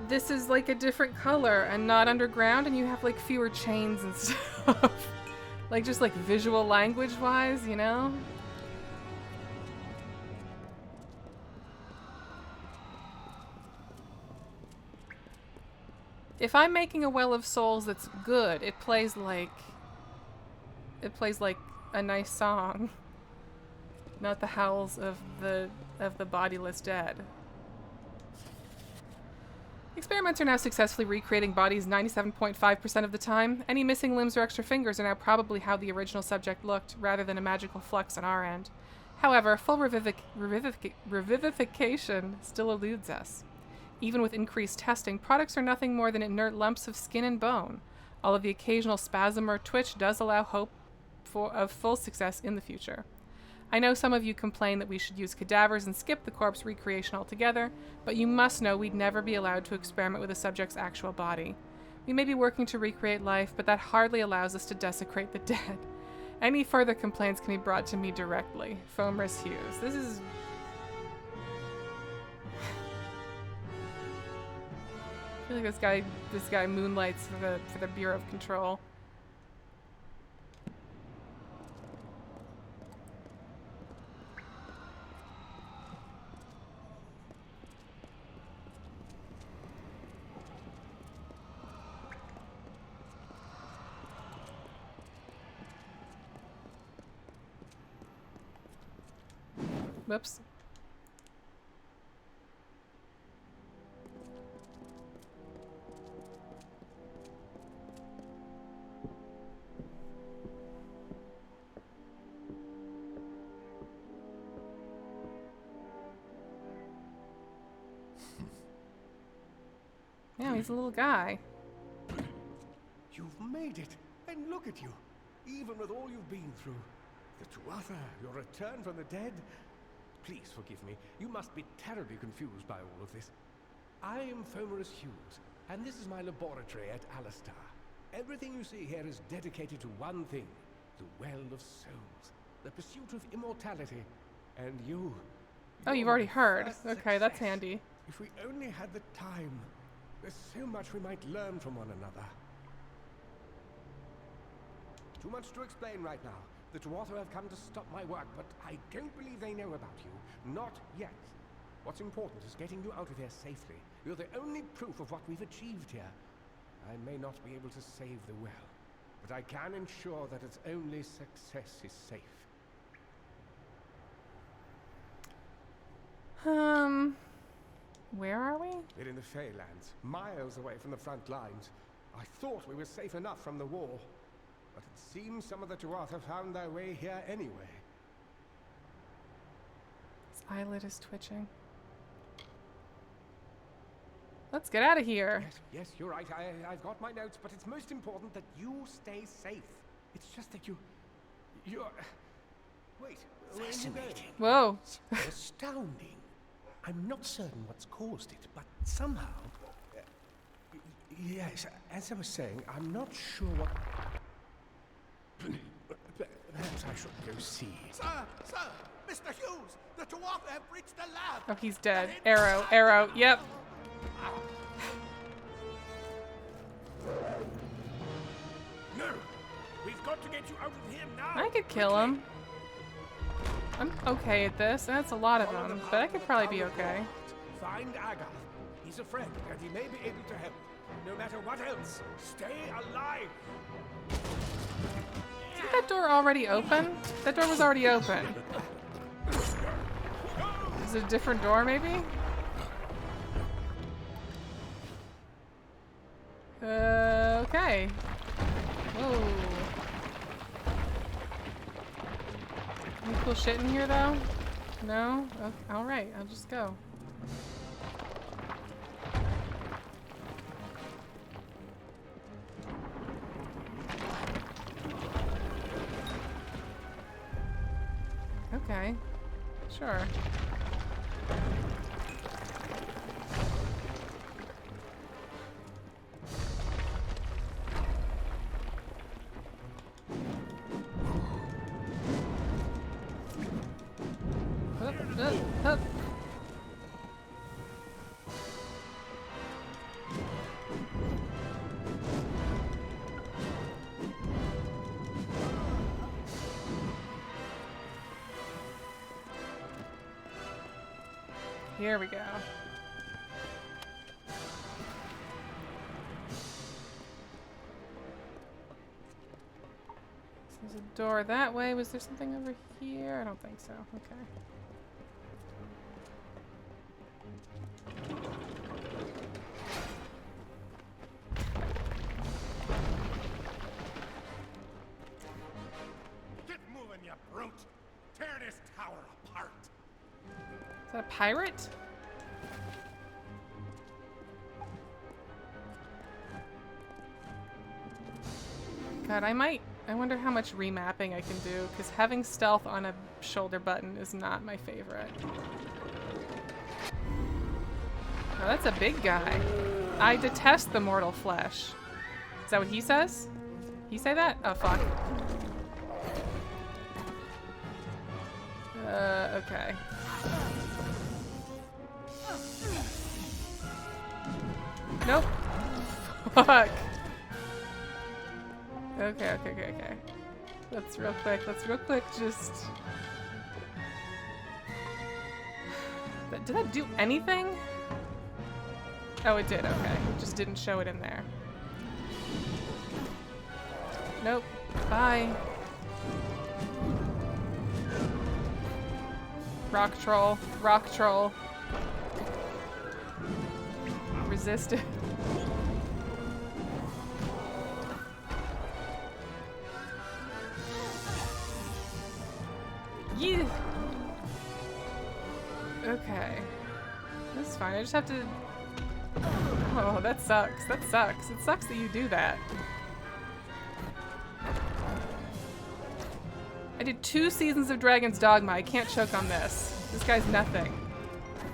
A: this is like a different color and not underground, and you have like fewer chains and stuff. Like, just like visual language wise, you know? If I'm making a Well of Souls that's good, it plays like a nice song, not the howls of the bodiless dead. Experiments are now successfully recreating bodies 97.5% of the time. Any missing limbs or extra fingers are now probably how the original subject looked, rather than a magical flux on our end. However, full revivification still eludes us. Even with increased testing, products are nothing more than inert lumps of skin and bone. All of the occasional spasm or twitch does allow hope of full success in the future. I know some of you complain that we should use cadavers and skip the corpse recreation altogether, but you must know we'd never be allowed to experiment with a subject's actual body. We may be working to recreate life, but that hardly allows us to desecrate the dead. Any further complaints can be brought to me directly. Fomris Hughes. This is... I feel like this guy moonlights for the Bureau of Control. Whoops. Yeah, he's a little guy.
C: You've made it, and look at you. Even with all you've been through. The Tuatha, your return from the dead. Please forgive me. You must be terribly confused by all of this. I am Fomerus Hughes, and this is my laboratory at Alistar. Everything you see here is dedicated to one thing, the Well of Souls, the pursuit of immortality, and you.
A: Oh, you've
C: you're
A: already
C: my
A: heard.
C: first
A: Okay, that's
C: success.
A: handy.
C: If we only had the time, there's so much we might learn from one another. Too much to explain right now. The Tuatha have come to stop my work, but I don't believe they know about you. Not yet. What's important is getting you out of here safely. You're the only proof of what we've achieved here. I may not be able to save the well, but I can ensure that its only success is safe.
A: Where are we?
C: We're in the Feylands, miles away from the front lines. I thought we were safe enough from the war, but it seems some of the Tuatha found their way here anyway.
A: His eyelid is twitching. Let's get out of here.
C: Yes, you're right. I've got my notes, but it's most important that you stay safe. It's just that you're... Wait, where are you going?
A: Whoa.
C: Astounding. I'm not certain what's caused it, but somehow... yes, as I was saying, I'm not sure what... Perhaps I should go see. Sir! Mr. Hughes! The Tuatha have reached the lab!
A: Oh, he's dead. Arrow, arrow, yep.
C: No! We've got to get you out of here now!
A: I could kill him. I'm okay at this. That's a lot of them, but I could probably be okay.
C: Find Agath. He's a friend, and he may be able to help. No matter what else, stay alive!
A: Isn't that door already open? That door was already open. Is it a different door, maybe? Okay. Whoa. Any cool shit in here, though? No? Okay, alright, I'll just go. Okay. Sure. Hup. Here we go. There's a door that way. Was there something over here? I don't think so. Okay.
C: Get moving, you brute! Tear this tower apart!
A: Is that a pirate? God, I wonder how much remapping I can do, because having stealth on a shoulder button is not my favorite. Oh, that's a big guy. I detest the mortal flesh. Is that what he says? He say that? Oh, fuck. Okay. Nope. Fuck. Okay. Let's real quick just... Did that do anything? Oh, it did, okay. It just didn't show it in there. Nope. Bye. Rock troll. Rock troll. Resist it. Yeah. Okay. That's fine. I just have to... Oh, that sucks. That sucks. It sucks that you do that. I did 2 seasons of Dragon's Dogma. I can't choke on this. This guy's nothing.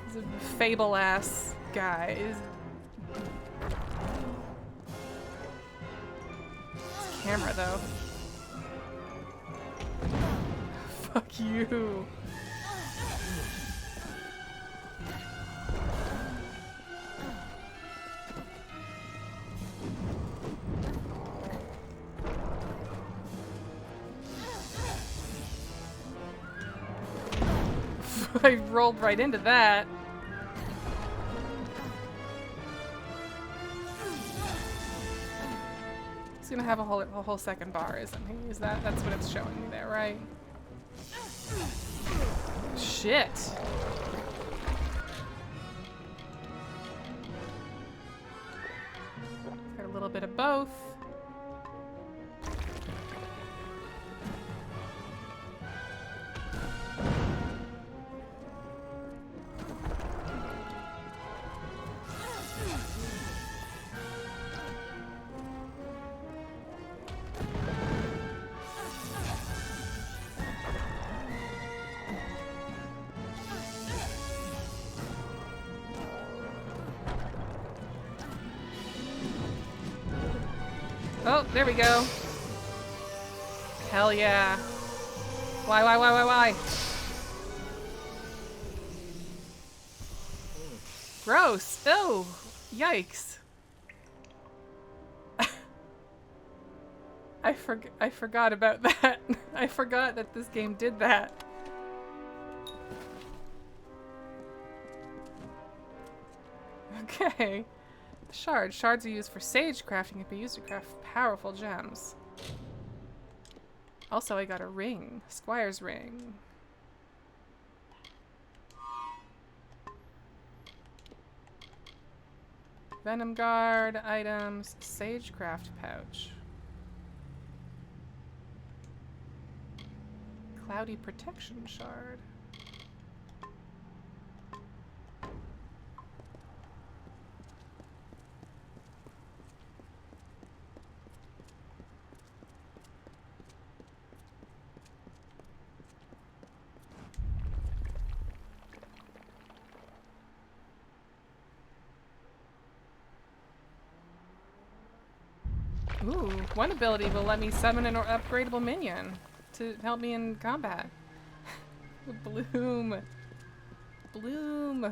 A: He's a fable-ass guy. This camera, though. Fuck you. I rolled right into that. He's gonna have a whole second bar, isn't he? Is that's what it's showing me there, right? Shit. Got a little bit of both. Oh, there we go. Hell yeah. Why? Gross. Oh, yikes. I forgot about that. I forgot that this game did that. Okay. Shards. Shards are used for sage crafting and be used to craft powerful gems. Also, I got a ring. Squire's ring. Venom guard, items, sagecraft pouch. Cloudy protection shard. Ooh, one ability will let me summon an upgradable minion to help me in combat. Bloom. Bloom.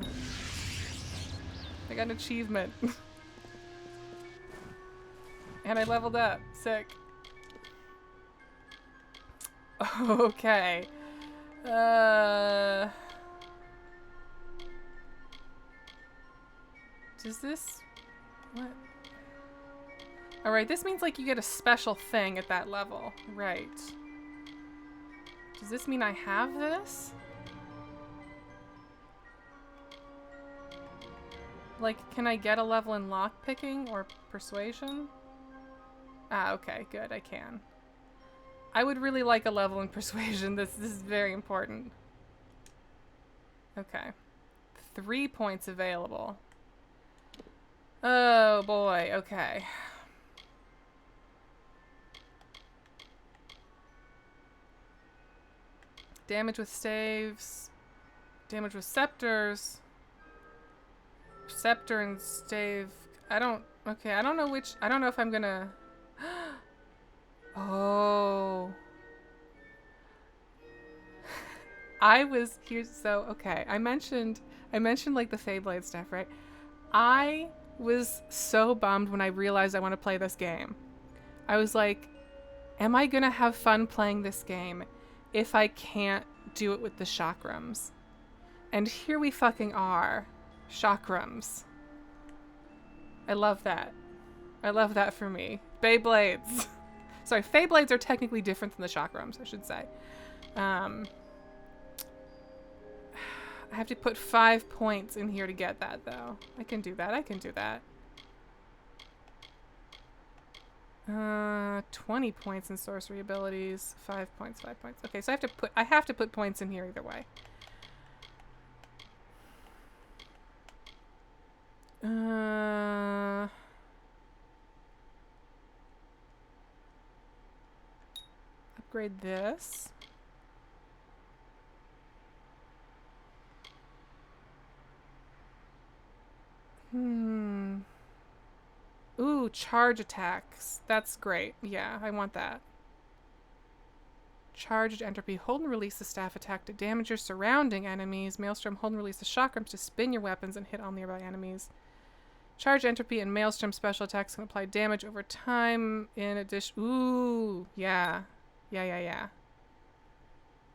A: I got an achievement. And I leveled up. Sick. Okay. Does this... What? Alright, this means like you get a special thing at that level. Right. Does this mean I have this? Like, can I get a level in lockpicking or persuasion? Ah, okay, good, I can. I would really like a level in persuasion. This is very important. Okay. 3 points available. Oh boy, okay. Damage with staves. Damage with scepters. Scepter and stave. I don't know which. I don't know if I'm gonna. Oh. Okay. I mentioned like the Feyblade stuff, right? I was so bummed when I realized I want to play this game. I was like, am I gonna have fun playing this game if I can't do it with the chakrams? And here we fucking are. Chakrams. I love that. I love that for me. Beyblades. Sorry, Feyblades are technically different than the chakrams, I should say. I have to put 5 points in here to get that, though. I can do that. I can do that. 20 points in sorcery abilities. 5 points, 5 points. Okay, so I have to put points in here either way. Upgrade this. Ooh, charge attacks. That's great. Yeah, I want that. Charged entropy. Hold and release the staff attack to damage your surrounding enemies. Maelstrom. Hold and release the chakrams to spin your weapons and hit all nearby enemies. Charge entropy and Maelstrom special attacks can apply damage over time. In addition, ooh, yeah, yeah.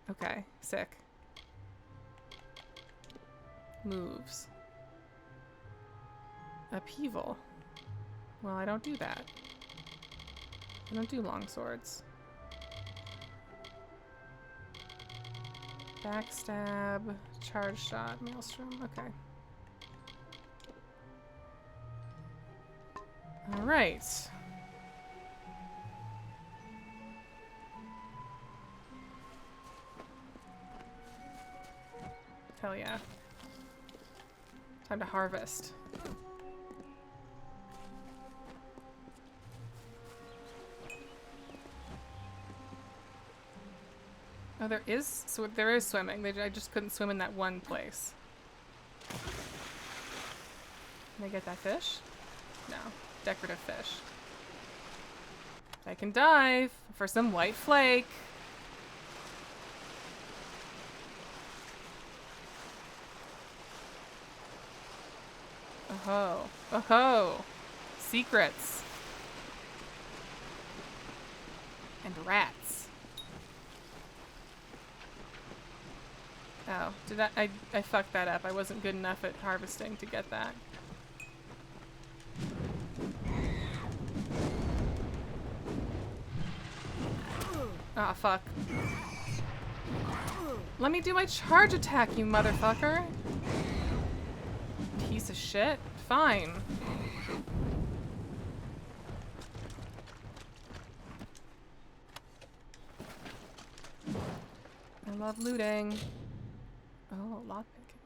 A: Okay, sick. Moves. Upheaval. Well, I don't do that. I don't do long swords. Backstab, charge shot, Maelstrom. Okay. All right. Hell yeah. Time to harvest. Oh, there is swimming. I just couldn't swim in that one place. Can I get that fish? No. Decorative fish. I can dive for some white flake. Oh-ho. Oh-ho. Secrets. And rats. Oh, did I fucked that up. I wasn't good enough at harvesting to get that. Ah, fuck. Let me do my charge attack, you motherfucker. Piece of shit. Fine. I love looting. Oh, lockpicking.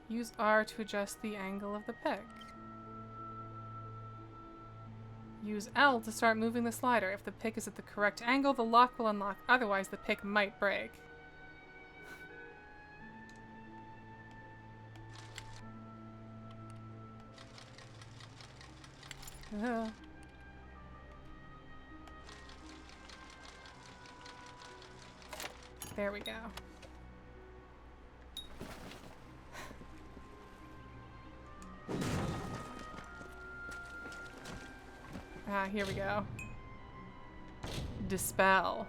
A: Use R to adjust the angle of the pick. Use L to start moving the slider. If the pick is at the correct angle, the lock will unlock. Otherwise, the pick might break. There we go. Ah, here we go. Dispel.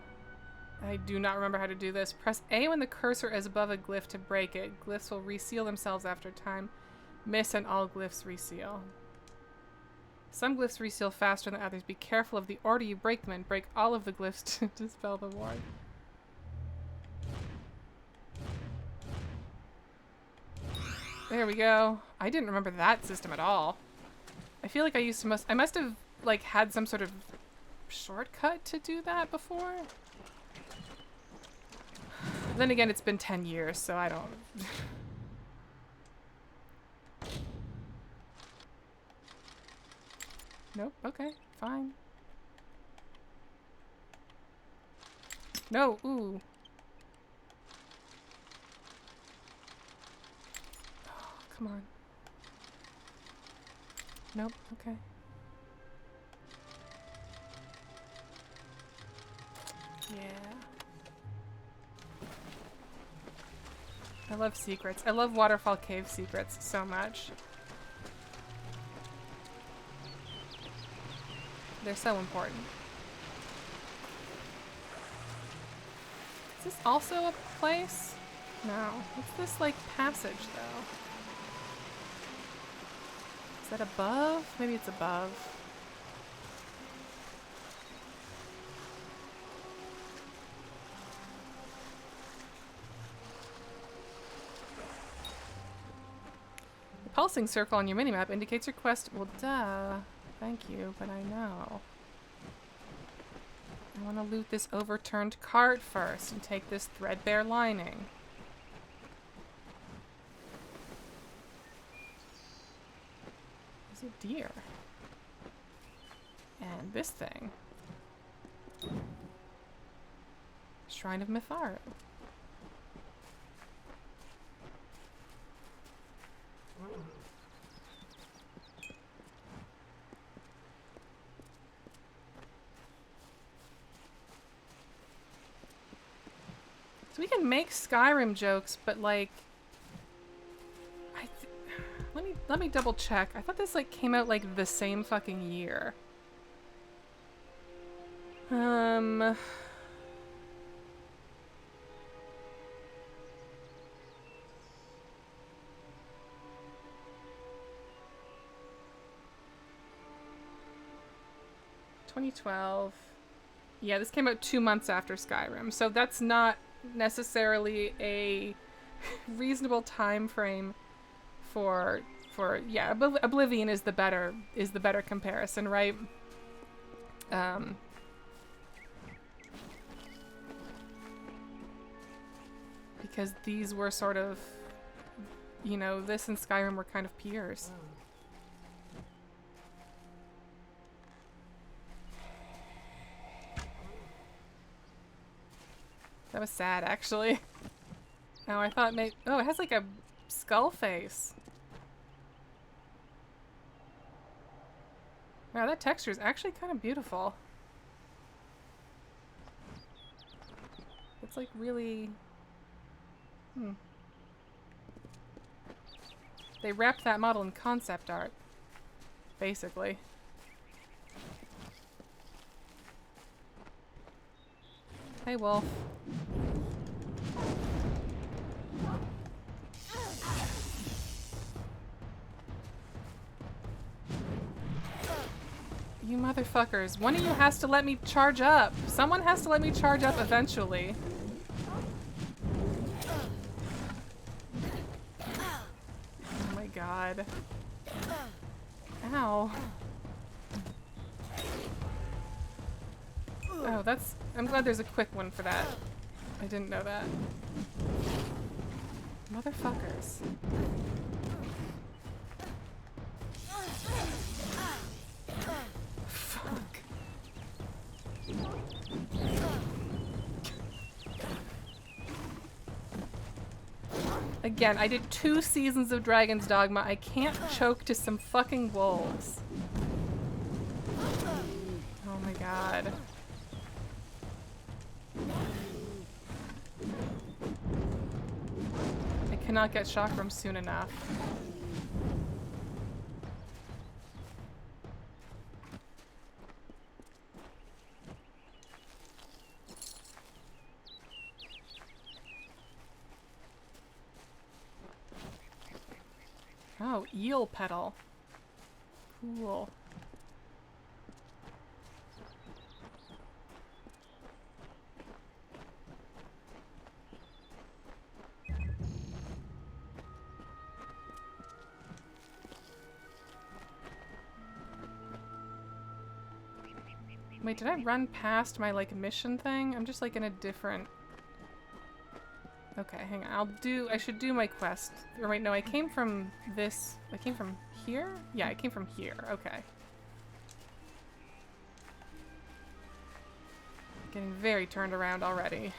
A: I do not remember how to do this. Press A when the cursor is above a glyph to break it. Glyphs will reseal themselves after time. Miss and all glyphs reseal. Some glyphs reseal faster than others. Be careful of the order you break them in. Break all of the glyphs to dispel the ward. There we go. I didn't remember that system at all. I feel like I must have like had some sort of shortcut to do that before. Then again, it's been 10 years, so I don't. Nope. Okay. Fine. No. Ooh. Oh, come on. Nope. Okay. Yeah. I love secrets. I love Waterfall Cave secrets so much. They're so important. Is this also a place? No. What's this, like, passage, though? Is that above? Maybe it's above. pulsing circle on your minimap indicates your quest. Well, duh. Thank you, but I know. I want to loot this overturned cart first and take this threadbare lining. There's a deer. And this thing. Shrine of Mitharu. So we can make Skyrim jokes, but like, let me double check. I thought this like came out like the same fucking year. 2012. Yeah, this came out 2 months after Skyrim, so that's not necessarily a reasonable time frame for yeah, Oblivion is the better comparison, right? Because these were sort of, you know, this and Skyrim were kind of peers. That was sad, actually. Oh, I thought maybe... Oh, it has like a skull face. Wow, that texture is actually kind of beautiful. It's like really... They wrapped that model in concept art, basically. Hey, Wolf. You motherfuckers. One of you has to let me charge up. Someone has to let me charge up eventually. Oh my god. Ow. Oh, that's... I'm glad there's a quick one for that. I didn't know that. Motherfuckers. Fuck. Again, I did 2 seasons of Dragon's Dogma. I can't choke to some fucking wolves. Oh my god. I cannot get chakram soon enough. Oh, eel petal. Cool. Wait, did I run past my, like, mission thing? I'm just, like, in a different... Okay, hang on. I should do my quest. Or wait, no, I came from this... I came from here? Yeah, I came from here. Okay. Getting very turned around already.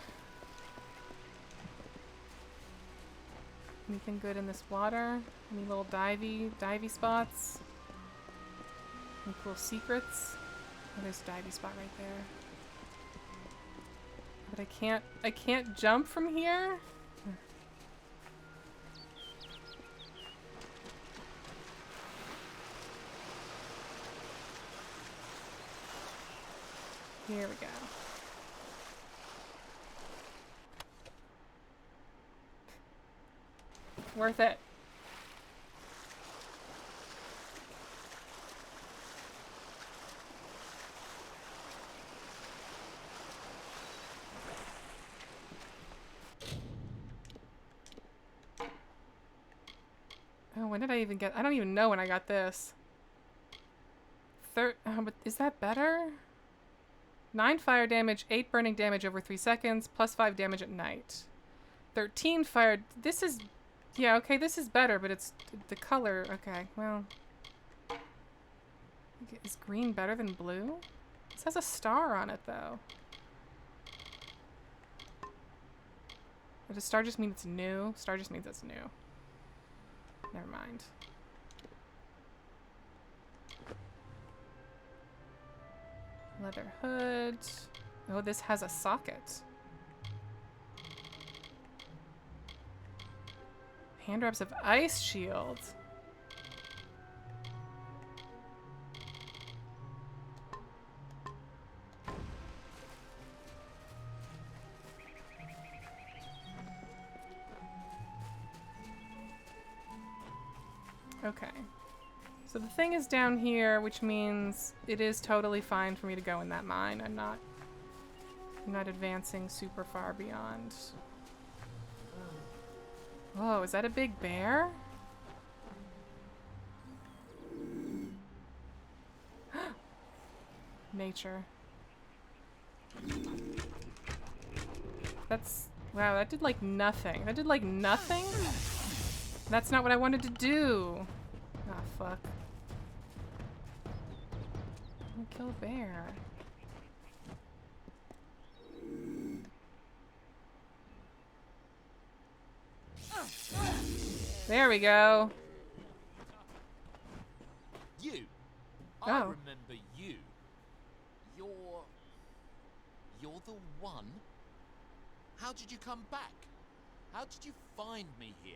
A: Anything good in this water? Any little divey spots? Any cool secrets? Oh, there's a divey spot right there. But I can't jump from here? Here we go. Worth it. when did I even get... I don't even know when I got this. But is that better? 9 fire damage, 8 burning damage over 3 seconds, plus 5 damage at night. 13 fire... This is... Yeah, okay, this is better, but it's... The color... Okay, well... Is green better than blue? This has a star on it, though. Or does star just mean it's new? Star just means it's new. Never mind. Leather hood. Oh, this has a socket. Hand wraps of ice shield. Okay. So the thing is down here, which means it is totally fine for me to go in that mine. I'm not advancing super far beyond. Whoa, is that a big bear? Nature. That's... Wow, that did like nothing. That did like nothing? That's not what I wanted to do. Ah, fuck. I'm gonna kill a bear. There we go.
D: You?
A: Oh.
D: I remember you. You're the one? How did you come back? How did you find me here?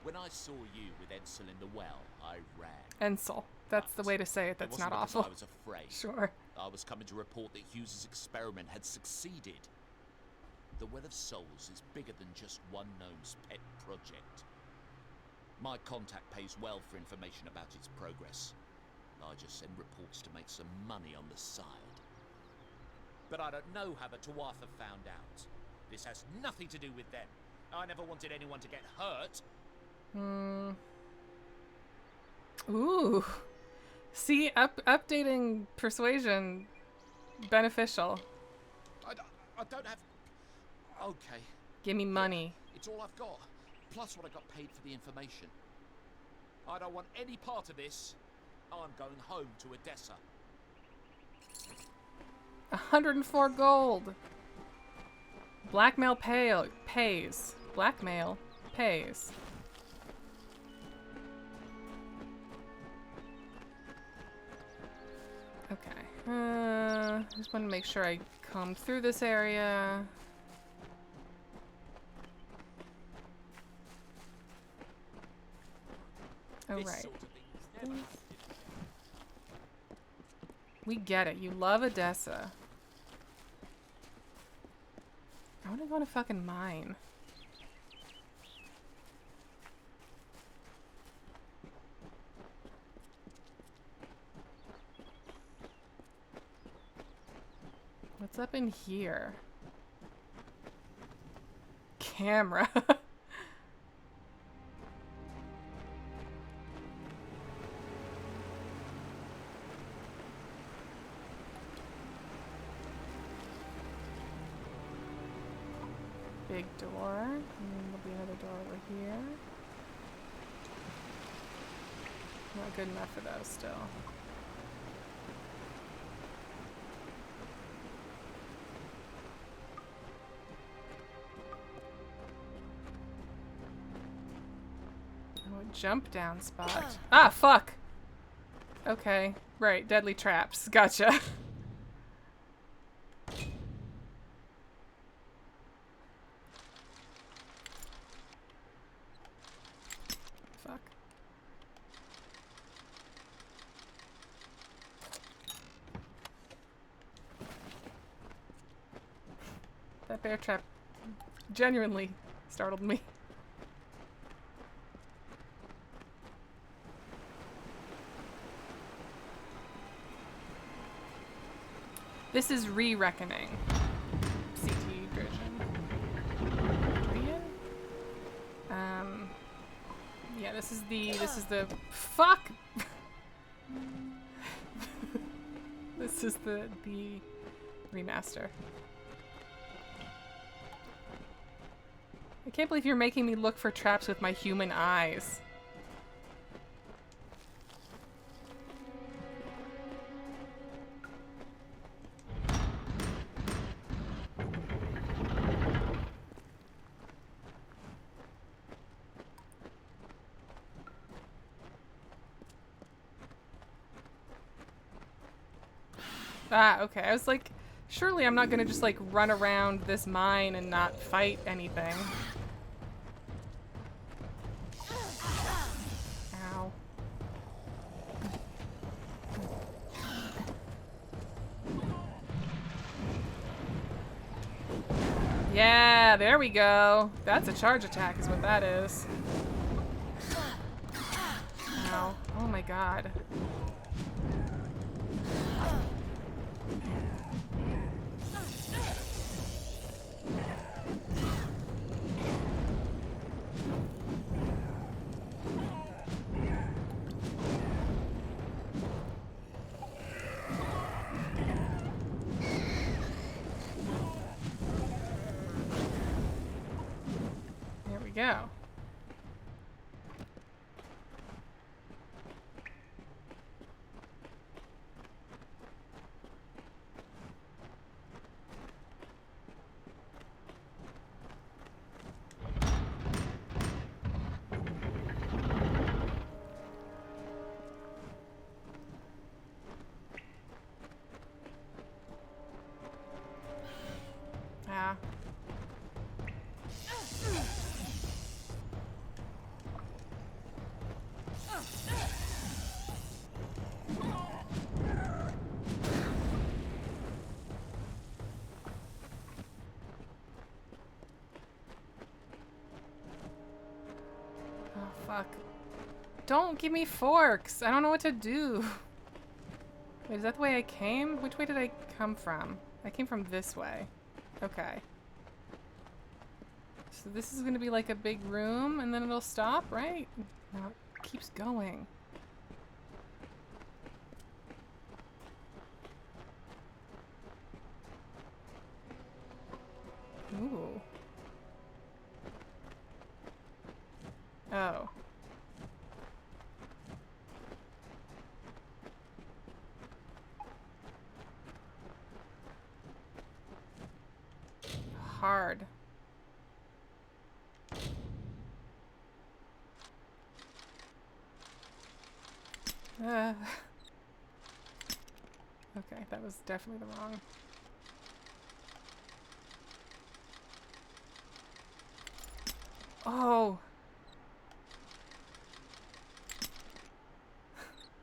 D: When I saw you with Edsel in the well, I ran.
A: Ensel. That's the way to say it. That's not awful.
D: I was afraid.
A: Sure.
D: I was coming to report that Hughes's experiment had succeeded. The Well of Souls is bigger than just one gnome's pet project. My contact pays well for information about its progress. I just send reports to make some money on the side. But I don't know how the Tuatha found out. This has nothing to do with them. I never wanted anyone to get hurt.
A: Ooh. See, updating persuasion beneficial.
D: I don't have... Okay.
A: Give me money.
D: It's all I've got. Plus what I got paid for the information. I don't want any part of this. I'm going home to Odessa.
A: 104 gold. Blackmail pays. Blackmail pays. Okay. Just want to make sure I combed through this area. Oh,
D: This
A: right.
D: sort of thing is never happened.
A: We get it. You love Odessa. I want to go on a fucking mine. What's up in here? Camera. Big door. And then there'll be another door over here. Not good enough for those still. Oh, a jump down spot. Ah, fuck! Okay. Right, deadly traps. Gotcha. Fuck. That bear trap genuinely startled me. This is re-reckoning. this is the fuck. This is the remaster. I can't believe you're making me look for traps with my human eyes. Ah, okay. I was like, surely I'm not gonna just like run around this mine and not fight anything. Ow. Yeah, there we go. That's a charge attack is what that is. Ow. Oh my god. There we go. Ah. Oh, fuck. Don't give me forks. I don't know what to do. Wait, is that the way I came? Which way did I come from? I came from this way. Okay. So this is gonna be like a big room and then it'll stop, right? No, it keeps going. Ooh. Oh. Hard. Okay, that was definitely the wrong. Oh.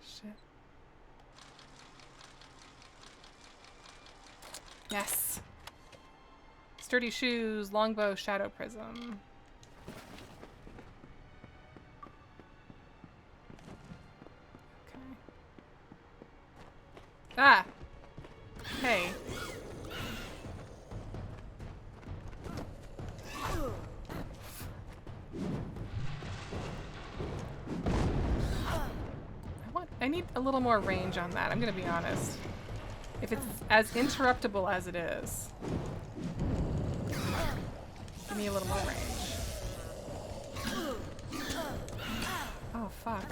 A: Shit. Yes. Sturdy shoes, longbow, shadow prism. Okay. Ah! Hey. I need a little more range on that, I'm gonna be honest. If it's as interruptible as it is. Give me a little more range. Oh, fuck.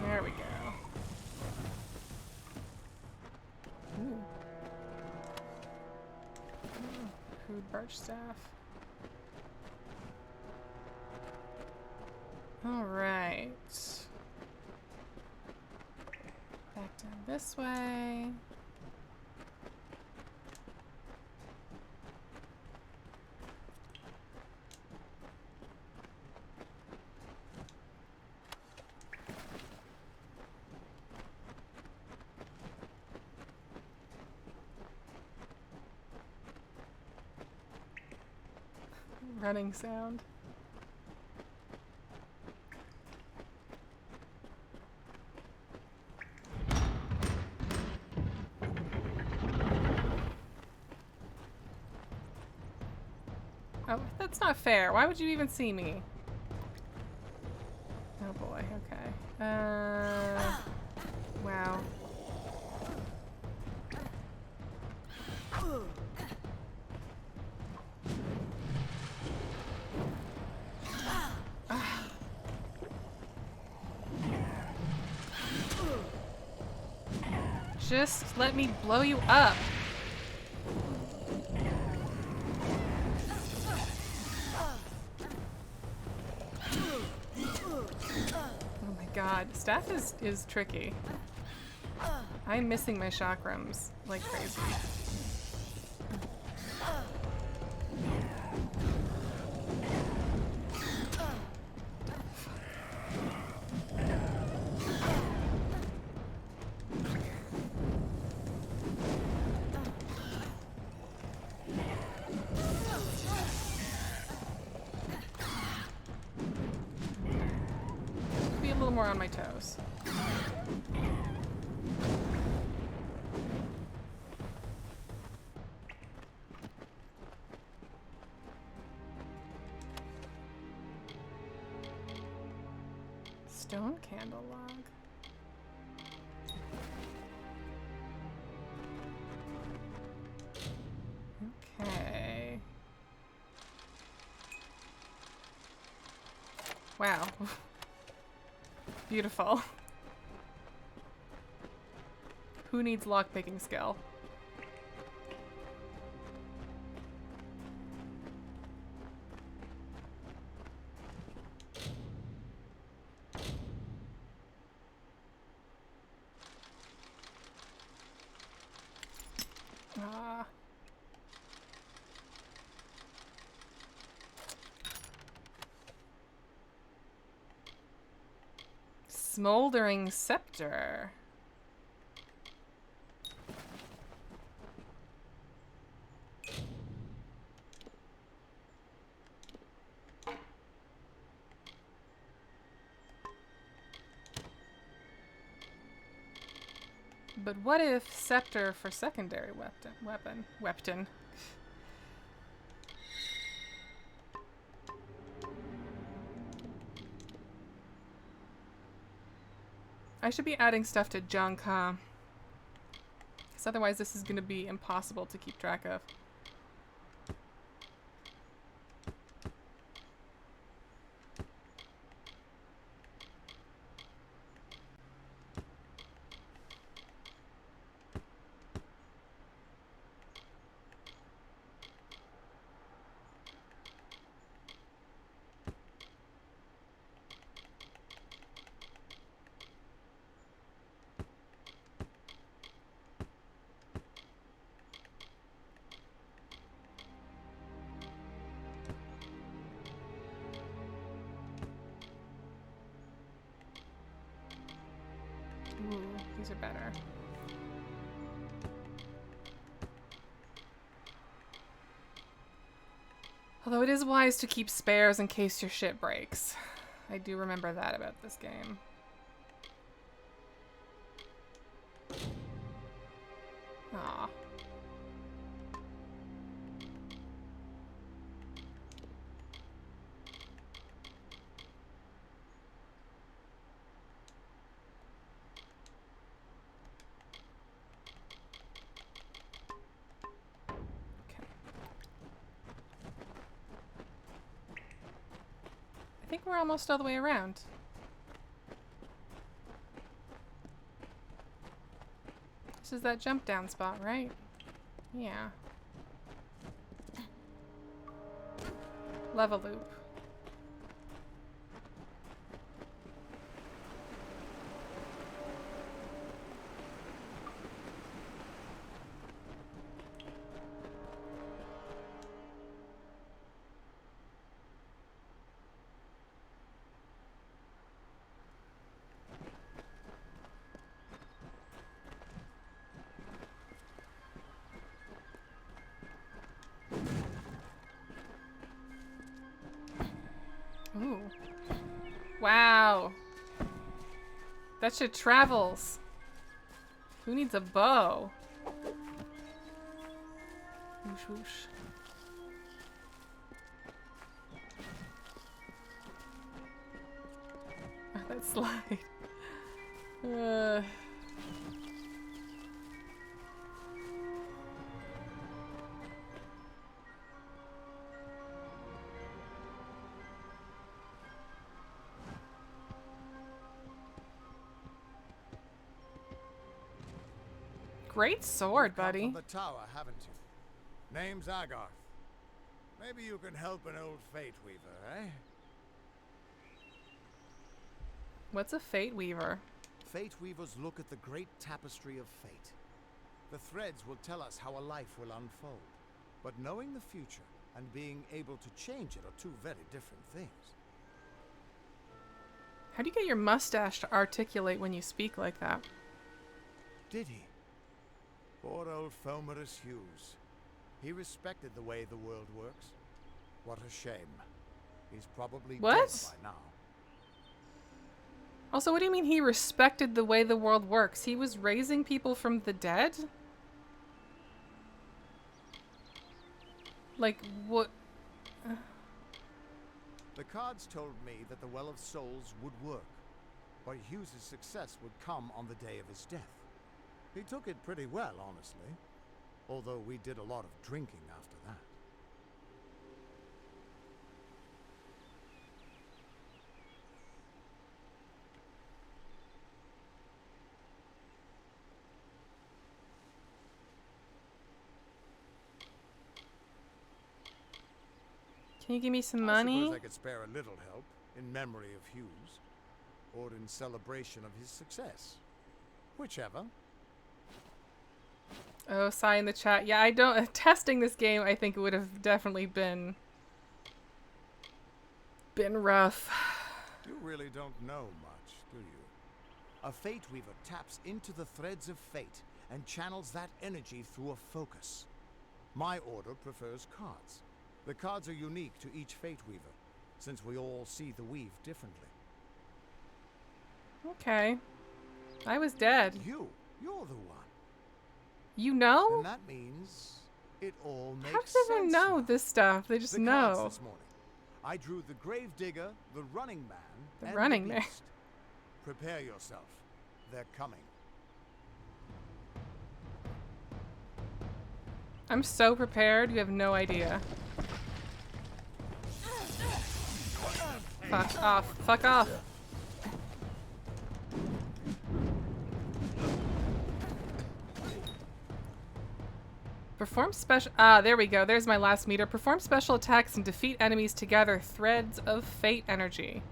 A: There we go. Ooh. Crude birch staff. Alright. Back down this way. running sound. Oh, that's not fair. Why would you even see me? Oh boy, okay. Wow. Just let me blow you up. Oh my god, staff is tricky. I'm missing my chakrams like crazy. Be a little more on my toes. Stone candle log. Okay. Wow. Beautiful. Who needs lockpicking skill? Ah. Smoldering scepter. But what if scepter for secondary weapon? I should be adding stuff to junk, huh? Because otherwise this is going to be impossible to keep track of. Ooh, these are better. Although it is wise to keep spares in case your shit breaks. I do remember that about this game. Aw. I think we're almost all the way around. This is that jump down spot, right? Yeah. Lava loop. That shit travels. Who needs a bow? Whoosh, whoosh. Oh, that slide. Great sword,
F: Come
A: buddy.
F: from the tower, haven't you? Name's Agarth. Maybe you can help an old Fate Weaver, eh?
A: What's a Fate Weaver?
F: Fate Weavers look at the great tapestry of fate. The threads will tell us how a life will unfold. But knowing the future and being able to change it are two very different things.
A: How do you get your mustache to articulate when you speak like that?
F: Did he? Poor old Fomerus Hughes. He respected the way the world works. What a shame. He's probably
A: What?
F: dead by now.
A: Also, what do you mean he respected the way the world works? He was raising people from the dead? Like, what?
F: The cards told me that the Well of Souls would work, but Hughes' success would come on the day of his death. He took it pretty well, honestly, although we did a lot of drinking after that.
A: Can you give me some
F: I
A: money?
F: suppose I could spare a little help in memory of Hughes, or in celebration of his success. Whichever.
A: Oh, sigh in the chat. Yeah, I don't. Testing this game, I think it would have definitely been rough.
F: You really don't know much, do you? A Fate Weaver taps into the threads of fate and channels that energy through a focus. My order prefers cards. The cards are unique to each Fate Weaver, since we all see the weave differently.
A: Okay. I was dead.
F: You're the one.
A: You know?
F: And that means it all makes
A: How
F: sense.
A: do they know
F: now.
A: this stuff? They just
F: The cards
A: know.
F: this morning. I drew the Gravedigger, the Running Man,
A: The
F: and
A: Running
F: the
A: Man.
F: Beast. Prepare yourself. They're coming.
A: I'm so prepared, you have no idea. Fuck off. Fuck off. Perform special. Ah, there we go. There's my last meter. Perform special attacks and defeat enemies to gather threads of fate energy.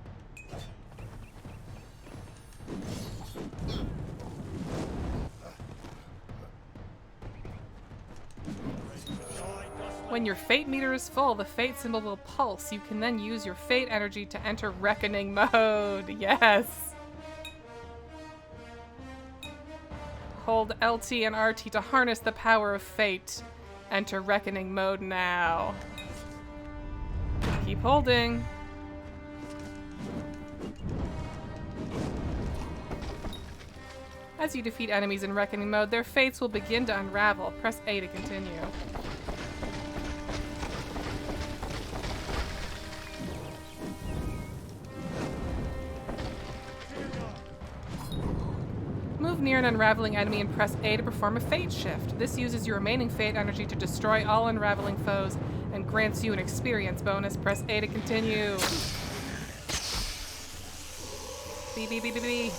A: When your fate meter is full, the fate symbol will pulse. You can then use your fate energy to enter reckoning mode. Yes. Hold LT and RT to harness the power of fate. Enter reckoning mode now. Keep holding. As you defeat enemies in reckoning mode, their fates will begin to unravel. Press A to continue. Move near an unraveling enemy and press A to perform a fate shift. This uses your remaining fate energy to destroy all unraveling foes and grants you an experience bonus. Press A to continue. B, B, B, B, B.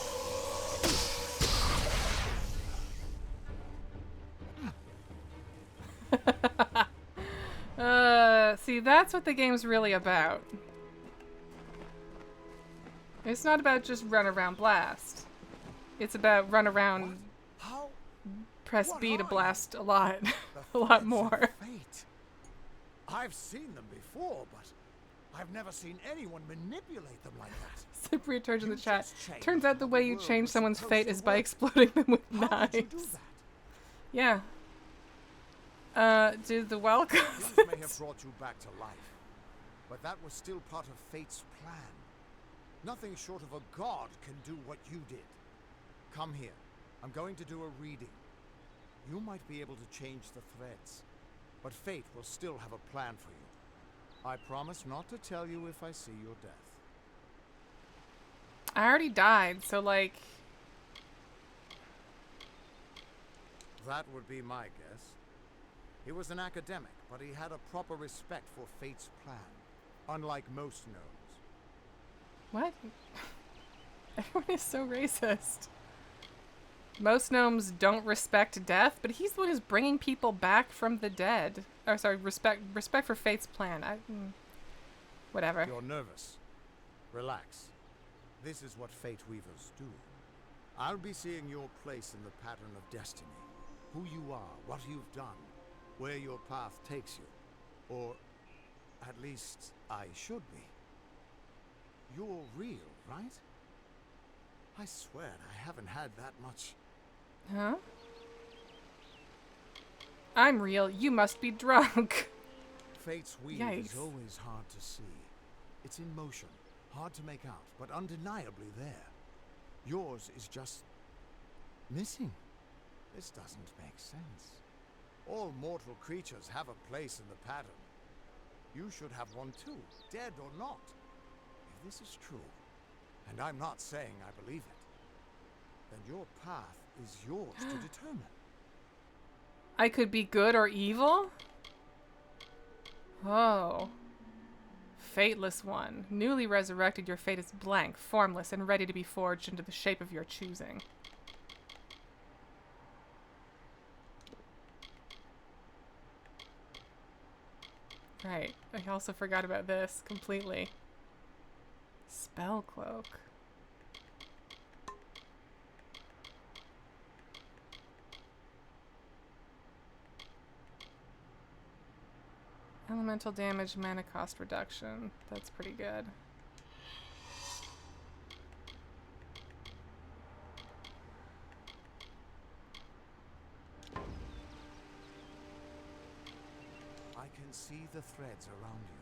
A: See, that's what the game's really about. It's not about just run around blast. It's about run around,
F: How?
A: press
F: What
A: B to
F: are
A: blast a lot.
F: The
A: a lot
F: threads of
A: more.
F: Fate. I've seen them before, but I've never seen anyone manipulate them like that.
A: Cypriot turns in the
F: You
A: chat.
F: just changed
A: Turns out the
F: how
A: way
F: the
A: you
F: world
A: change
F: was
A: someone's
F: supposed
A: fate
F: to
A: is by
F: work.
A: exploding them with
F: How did you do
A: knives.
F: that?
A: Yeah. Do the welcome.
F: Things may have brought you back to life, but that was still part of Fate's plan. Nothing short of a god can do what you did. Come here. I'm going to do a reading. You might be able to change the threads, but fate will still have a plan for you. I promise not to tell you if I see your death.
A: I already died, so like...
F: That would be my guess. He was an academic, but he had a proper respect for fate's plan, unlike most gnomes.
A: What? Everyone is so racist. Most gnomes don't respect death, but he's the one who's bringing people back from the dead. Oh, sorry, respect for fate's plan. Whatever.
F: You're nervous. Relax. This is what fate weavers do. I'll be seeing your place in the pattern of destiny. Who you are, what you've done, where your path takes you. Or, at least, I should be. You're real, right? I swear I haven't had that much.
A: Huh? I'm real. You must be drunk.
F: Fate's weave
A: Yikes.
F: is always hard to see. It's in motion, hard to make out, but undeniably there. Yours is just missing. This doesn't make sense. All mortal creatures have a place in the pattern. You should have one too, dead or not. If this is true, and I'm not saying I believe it, then your path is yours to determine.
A: I could be good or evil? Oh. Fateless one. Newly resurrected, your fate is blank, formless, and ready to be forged into the shape of your choosing. Right. I also forgot about this completely. Spell cloak. Elemental damage, mana cost reduction. That's pretty good.
F: I can see the threads around you,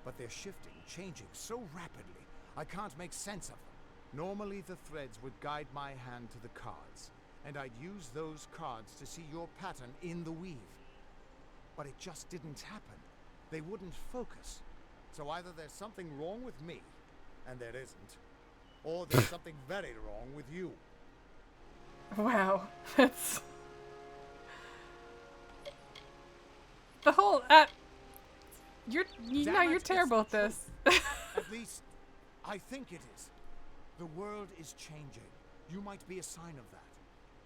F: but they're shifting, changing so rapidly, I can't make sense of them. Normally the threads would guide my hand to the cards, and I'd use those cards to see your pattern in the weave. But it just didn't happen. They wouldn't focus. So either there's something wrong with me, and there isn't, or there's something very wrong with you.
A: Wow. That's... The whole... you're terrible at this.
F: At least, I think it is. The world is changing. You might be a sign of that.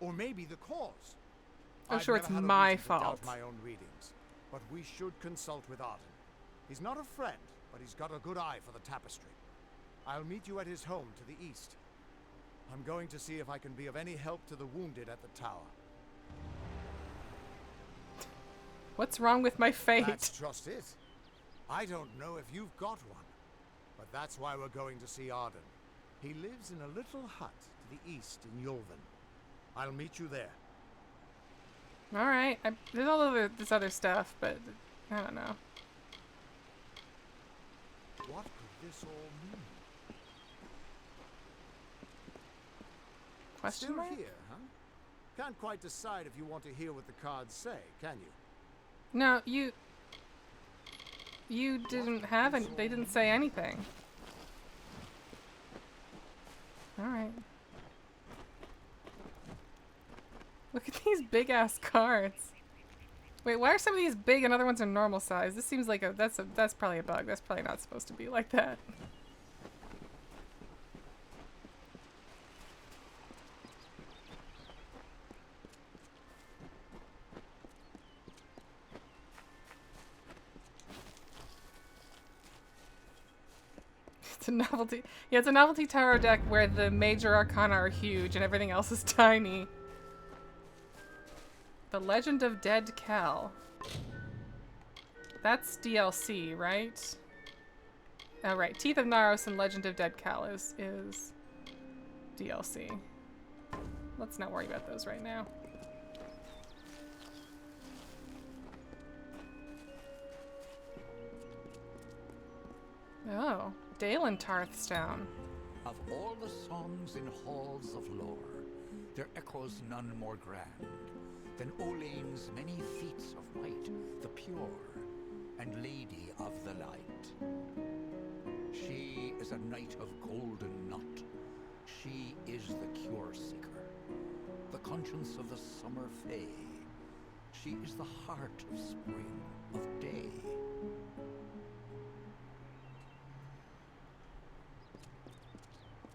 F: Or maybe the cause.
A: I'm
F: I've
A: sure
F: never
A: it's
F: had a
A: my
F: reason to doubt
A: fault.
F: my own readings, but we should consult with Arden. He's not a friend, but he's got a good eye for the tapestry. I'll meet you at his home to the east. I'm going to see if I can be of any help to the wounded at the tower.
A: What's wrong with my fate?
F: That's just it. I don't know if you've got one, but that's why we're going to see Arden. He lives in a little hut to the east in Yulven. I'll meet you there.
A: All right. There's all this other stuff, but I don't know.
F: What could this all mean?
A: Question
F: Still
A: mark?
F: here, huh? Can't quite decide if you want to hear what the cards say, can you?
A: No, you didn't have any. They didn't say anything. All right. Look at these big ass cards. Wait, why are some of these big and other ones are normal size? This seems like that's probably a bug. That's probably not supposed to be like that. It's a novelty. Yeah, it's a novelty tarot deck where the major arcana are huge and everything else is tiny. The Legend of Dead Cal. That's DLC, right? Oh, right. Teeth of Naros and Legend of Dead Cal is DLC. Let's not worry about those right now. Oh, Dalen Tarthstone.
D: Of all the songs in halls of lore,
H: there echoes none more grand than Olaine's many feats of might, the pure and lady of the light. She is a knight of golden knot. She is the cure seeker, the conscience of the summer fae. She is the heart of spring, of day.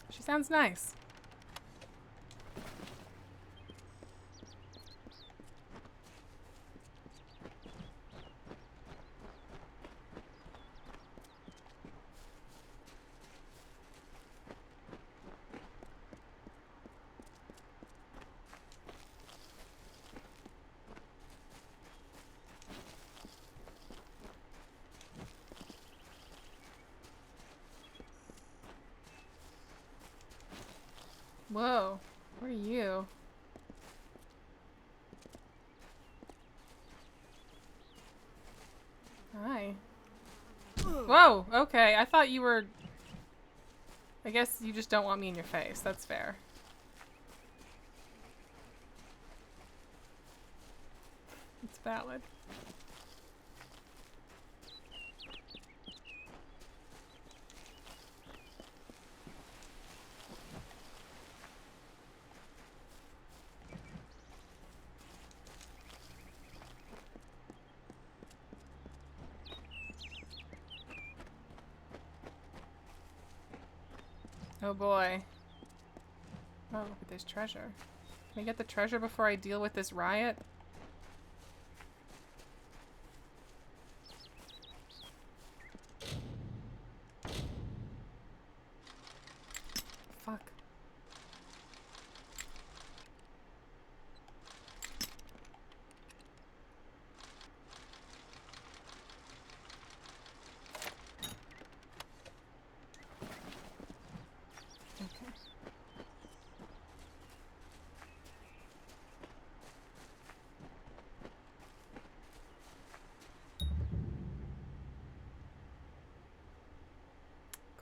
A: She sounds nice. Whoa, where are you? Hi. Whoa, okay, I thought you were... I guess you just don't want me in your face, that's fair. It's valid. Oh boy. Oh, look at this treasure. Can I get the treasure before I deal with this riot? Fuck.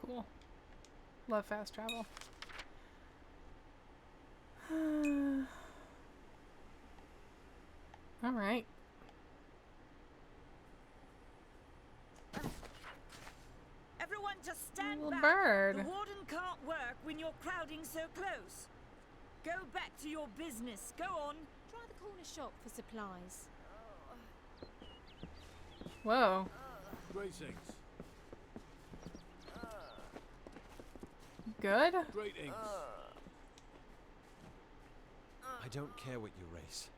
A: Cool. Love fast travel. Alright.
G: Everyone just stand
A: Little
G: back.
A: bird.
G: The warden can't work when you're crowding so close. Go back to your business. Go on.
I: Try the corner shop for supplies.
A: Whoa.
C: Greetings.
A: Good?
C: Greetings.
J: I don't care what you race.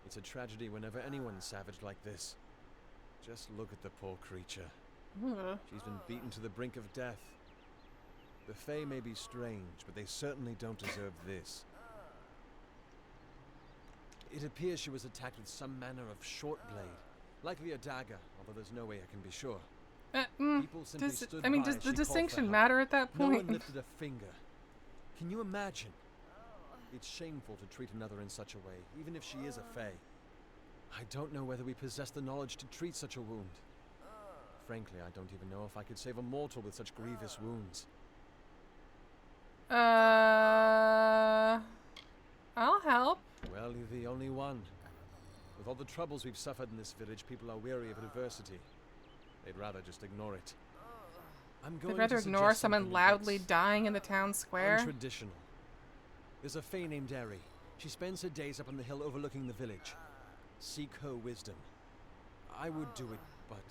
J: It's a tragedy whenever anyone's savage like this. Just look at the poor creature.
A: Ugh.
J: She's been beaten to the brink of death. The Fae may be strange, but they certainly don't deserve this. It appears she was attacked with some manner of short blade, likely a dagger, although there's no way I can be sure. People simply stood
A: I mean,
J: by
A: does
J: as
A: the
J: she called for
A: distinction
J: help.
A: matter at that
J: No
A: point?
J: one lifted a finger. Can you imagine? It's shameful to treat another in such a way, even if she is a Fae. I don't know whether we possess the knowledge to treat such a wound. Frankly, I don't even know if I could save a mortal with such grievous wounds.
A: I'll help.
J: Well, you're the only one. With all the troubles we've suffered in this village, people are weary of adversity. They'd rather just ignore it. I'm going
A: I'd rather
J: to
A: ignore
J: suggest
A: someone
J: something
A: loudly
J: that's
A: dying in the town square.
J: untraditional. There's a Fae named Eri. She spends her days up on the hill overlooking the village. Seek her wisdom. I would do it, but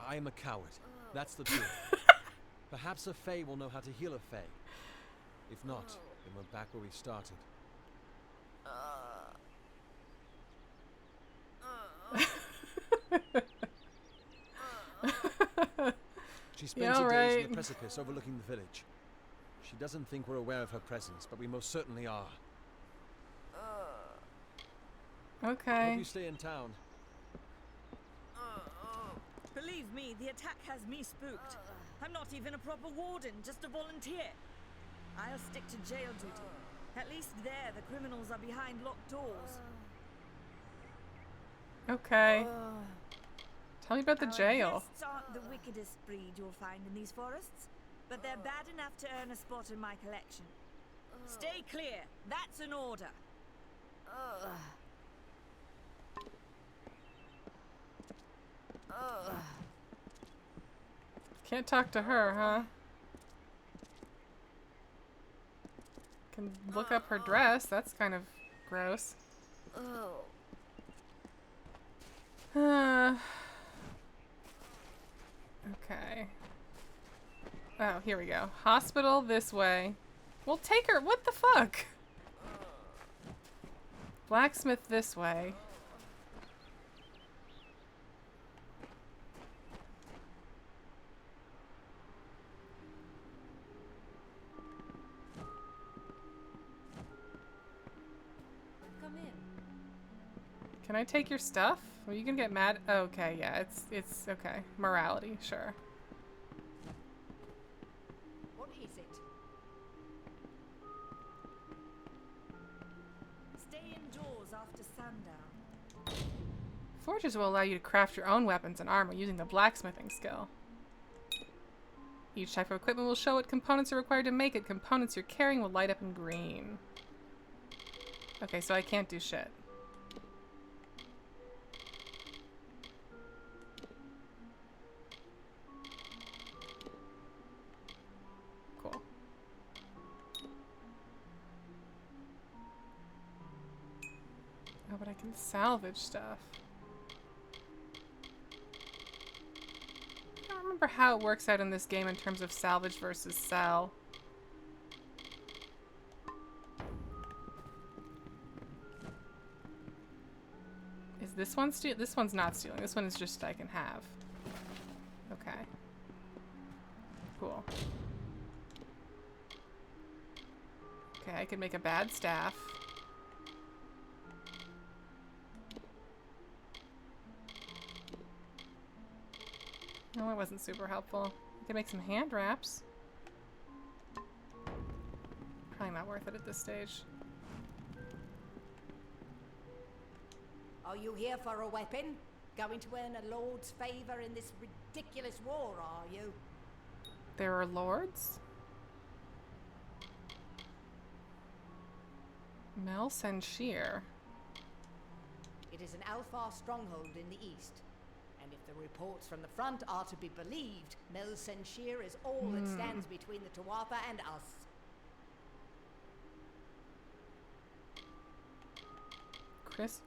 J: I am a coward. That's the truth. Perhaps a Fae will know how to heal a Fae. If not, then we're back where we started. She spends her days on the precipice overlooking the village. She doesn't think we're aware of her presence, but we most certainly are.
A: Okay.
J: Hope you stay in town.
G: Believe me, the attack has me spooked. I'm not even a proper warden, just a volunteer. I'll stick to jail duty. At least there, the criminals are behind locked doors.
A: Okay. Tell me about the
G: Our
A: jail.
G: guests aren't the wickedest breed you'll find in these forests, but they're bad enough to earn a spot in my collection. Stay clear. That's an order.
A: Can't talk to her, huh? Can look up her dress. That's kind of gross. Okay. Oh, here we go. Hospital this way. We'll take her. What the fuck? Blacksmith this way.
I: Come in.
A: Can I take your stuff? Are you gonna get mad? Okay, yeah, it's okay. Morality, sure.
G: What is it? Stay indoors after sundown.
A: Forges will allow you to craft your own weapons and armor using the blacksmithing skill. Each type of equipment will show what components are required to make it. Components you're carrying will light up in green. Okay, so I can't do shit. Cool. Oh, but I can salvage stuff. I don't remember how it works out in this game in terms of salvage versus sell. Is this one stealing? This one's not stealing. This one is just I can have. Okay. Cool. Okay, I could make a bad staff. No, that wasn't super helpful. I could make some hand wraps. Probably not worth it at this stage.
K: Are you here for a weapon? Going to earn a lord's favor in this ridiculous war, are you?
A: There are lords? Mel Senshir.
K: It is an Alfar stronghold in the east. And if the reports from the front are to be believed, Mel Senshir is all that stands between the Tuatha and us.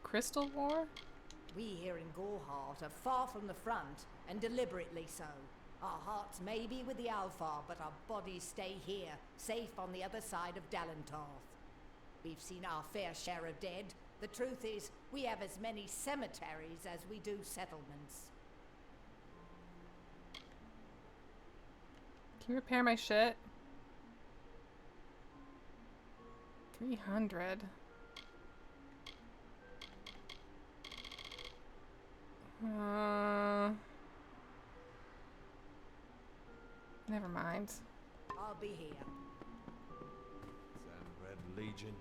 A: Crystal War?
K: We here in Gorhart are far from the front, and deliberately so. Our hearts may be with the Alfar, but our bodies stay here, safe on the other side of Dalentarth. We've seen our fair share of dead. The truth is, we have as many cemeteries as we do settlements.
A: Can you repair my shit? 300. Never mind.
K: I'll be here.
J: Red Legion.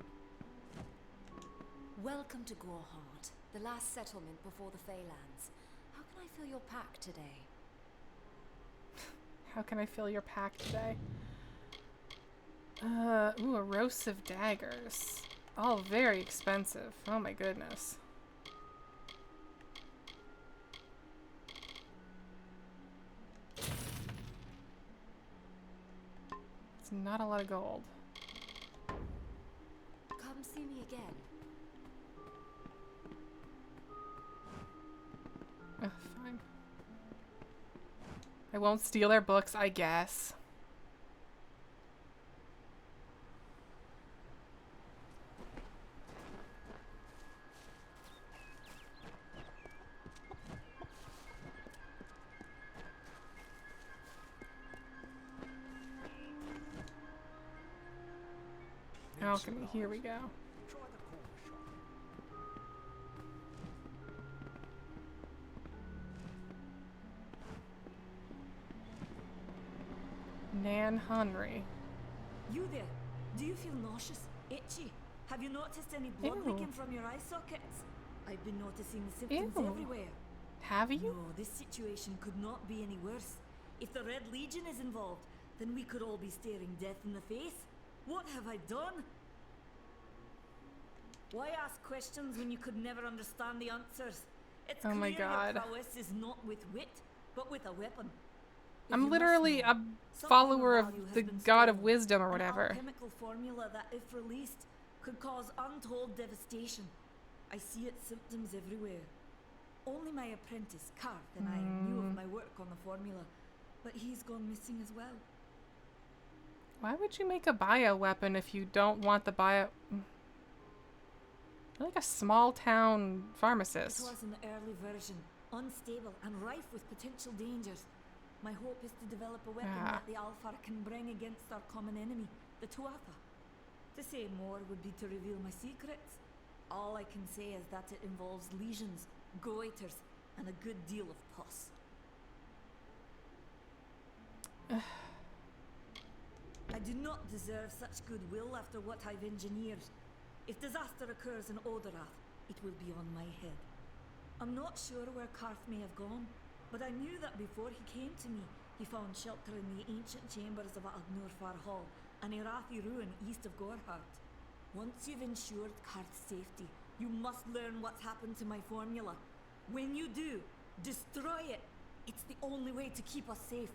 I: Welcome to Gorhart, the last settlement before the Feylands. How can I fill your pack today?
A: How can I fill your pack today? Ooh, erosive daggers. All very expensive. Oh my goodness. It's not a lot of gold.
I: Come see me again.
A: Fine. I won't steal their books, I guess. Alchemy, here we go. Nan Henry.
G: You there? Do you feel nauseous? Itchy? Have you noticed any blood
A: Ew.
G: leaking from your eye sockets? I've been noticing the symptoms
A: Ew.
G: everywhere.
A: Have you?
G: No, this situation could not be any worse. If the Red Legion is involved, then we could all be staring death in the face. What have I done? Why ask questions when you could never understand the answers? It's
A: Oh my
G: clear
A: God.
G: your prowess is not with wit, but with a weapon. If
A: I'm
G: you must
A: literally
G: know,
A: a
G: something
A: follower of
G: value has
A: the
G: been
A: god of
G: stolen,
A: wisdom or
G: an
A: whatever.
G: alchemical formula that, if released, could cause untold devastation. I see its symptoms everywhere. Only my apprentice, Karth, and I knew of my work on the formula, but he's gone missing as well.
A: Why would you make a bioweapon if you don't want the bio... You're like a small town
G: It
A: pharmacist.
G: was an early version, unstable and rife with potential dangers. My hope is to develop a weapon that the Alfar can bring against our common enemy, the Tuatha. To say more would be to reveal my secrets. All I can say is that it involves lesions, goiters, and a good deal of pus. I do not deserve such goodwill after what I've engineered. If disaster occurs in Odorath, it will be on my head. I'm not sure where Karth may have gone, but I knew that before he came to me, he found shelter in the ancient chambers of Agnurfar Hall, an Irathi ruin east of Gorhart. Once you've ensured Karth's safety, you must learn what's happened to my formula. When you do, destroy it. It's the only way to keep us safe.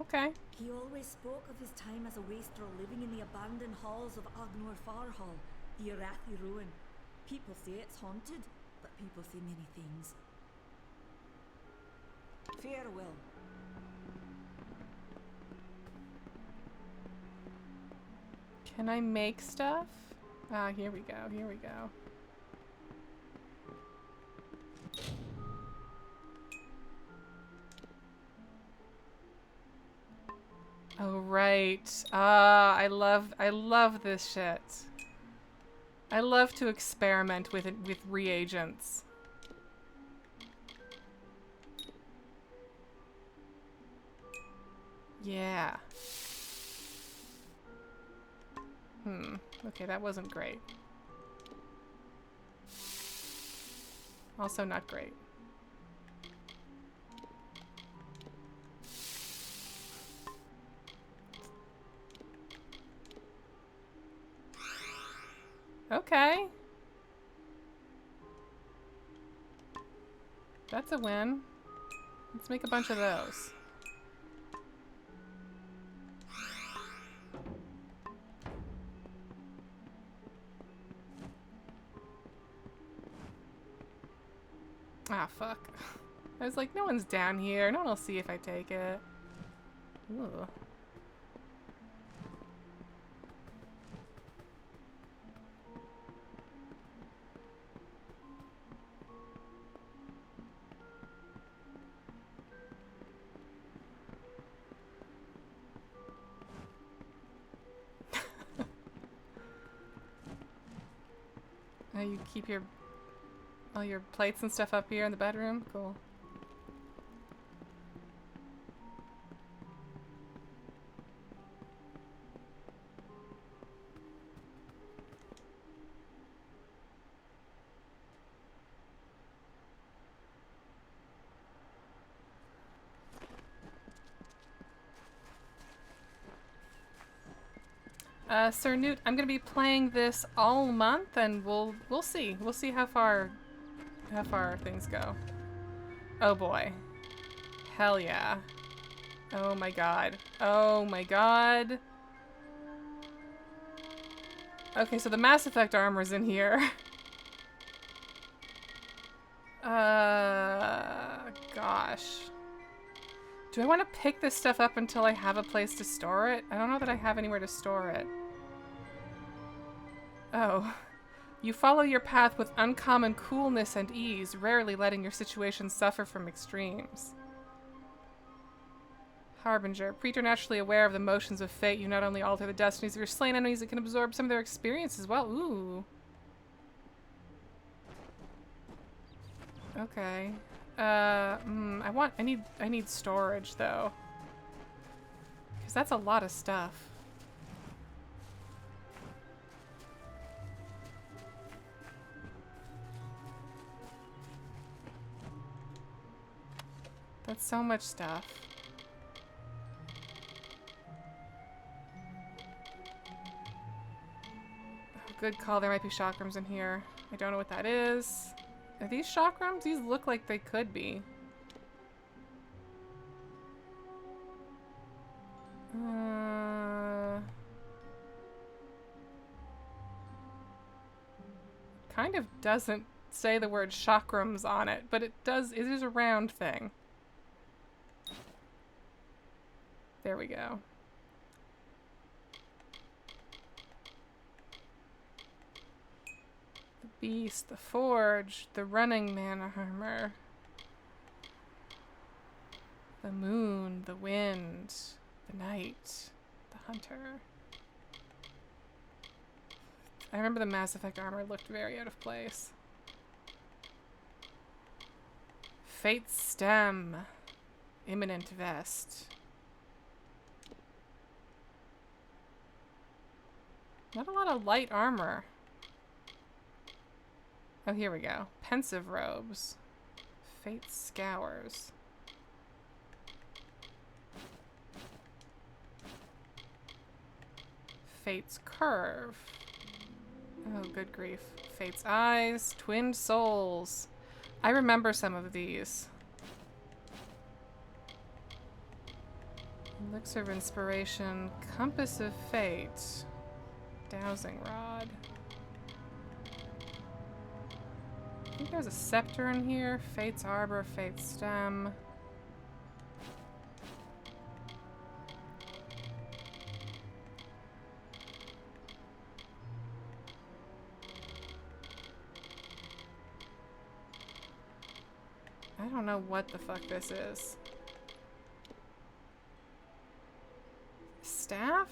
A: Okay.
G: He always spoke of his time as a wastrel living in the abandoned halls of Agnurfar Hall, the Irathi ruin. People say it's haunted, but people say many things. Farewell.
A: Can I make stuff? Ah, here we go, here we go. Oh, right. Ah, I love this shit. I love to experiment with it, with reagents. Yeah. Okay, that wasn't great. Also not great. Okay. That's a win. Let's make a bunch of those. Ah, fuck. I was like, no one's down here. No one will see if I take it. Ooh. You keep your all your plates and stuff up here in the bedroom? Cool. Sir Newt, I'm gonna be playing this all month, and we'll see. We'll see how far things go. Oh boy. Hell yeah. Oh my god. Oh my god. Okay, so the Mass Effect armor's in here. Gosh. Do I want to pick this stuff up until I have a place to store it? I don't know that I have anywhere to store it. Oh. You follow your path with uncommon coolness and ease, rarely letting your situation suffer from extremes. Harbinger. Preternaturally aware of the motions of fate, you not only alter the destinies of your slain enemies, it can absorb some of their experience as well. Ooh. Okay. I need storage though. Because that's a lot of stuff. That's so much stuff. good call. There might be chakrams in here. I don't know what that is. Are these chakrams? These look like they could be. Kind of doesn't say the word chakrams on it, but it does. It is a round thing. There we go. The beast, the forge, the running man armor, the moon, the wind, the night, the hunter. I remember the Mass Effect armor looked very out of place. Fate's stem, imminent vest. Not a lot of light armor. Oh, here we go. Pensive robes. Fate's scours. Fate's curve. Oh, good grief. Fate's eyes. Twinned souls. I remember some of these. Elixir of inspiration. Compass of fate. Dowsing rod. I think there's a scepter in here. Fate's arbor. Fate's stem. I don't know what the fuck this is. Staff?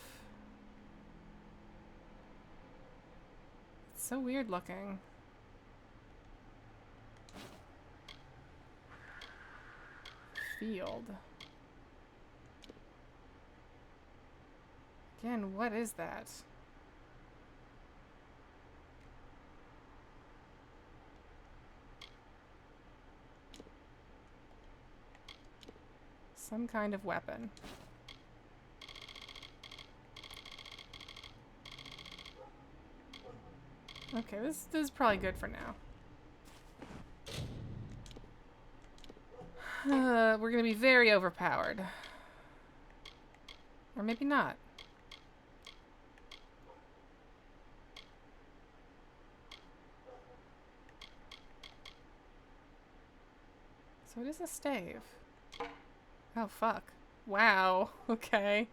A: It's so weird looking. Field. Again, what is that? Some kind of weapon. Okay, this is probably good for now. We're gonna be very overpowered. Or maybe not. So it is a stave. Oh, fuck. Wow. Okay.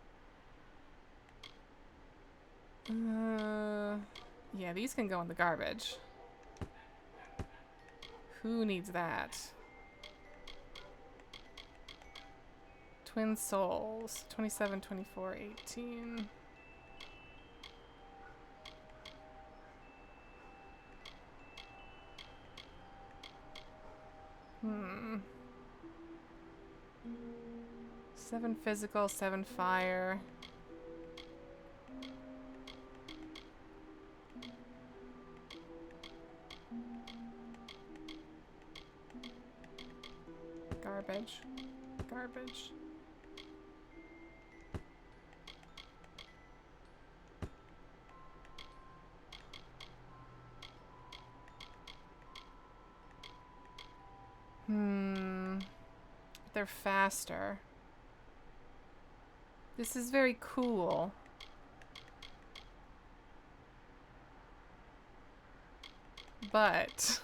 A: Yeah, these can go in the garbage. Who needs that? Twin souls. 27, 24, 18. Hmm. 7 physical, 7 fire. Garbage. Garbage. They're faster. This is very cool. But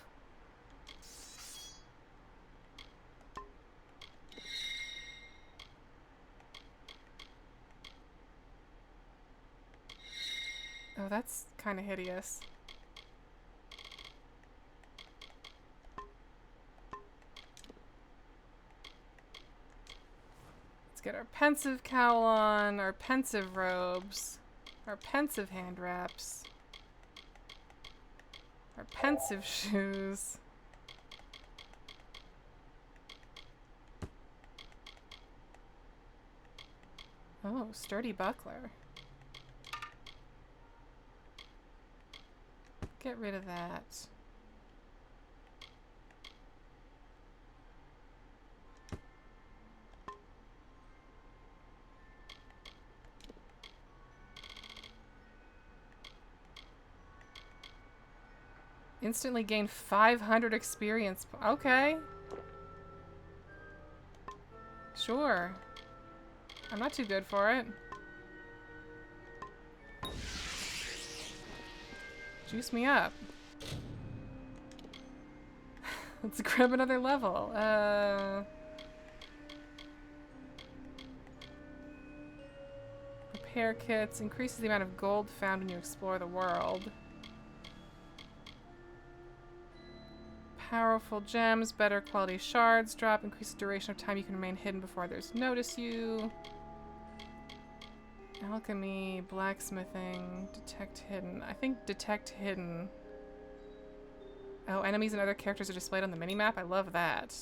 A: oh, that's kind of hideous. Let's get our pensive cowl on, our pensive robes, our pensive hand wraps, our pensive shoes. Oh, sturdy buckler. Get rid of that. Instantly gain 500 experience. Okay. Sure. I'm not too good for it. Juice me up. Let's grab another level. Repair kits. Increases the amount of gold found when you explore the world. Powerful gems. Better quality shards. Drop. Increase the duration of time you can remain hidden before others notice you. Alchemy. Blacksmithing. Detect hidden. I think detect hidden. Oh, enemies and other characters are displayed on the minimap. I love that.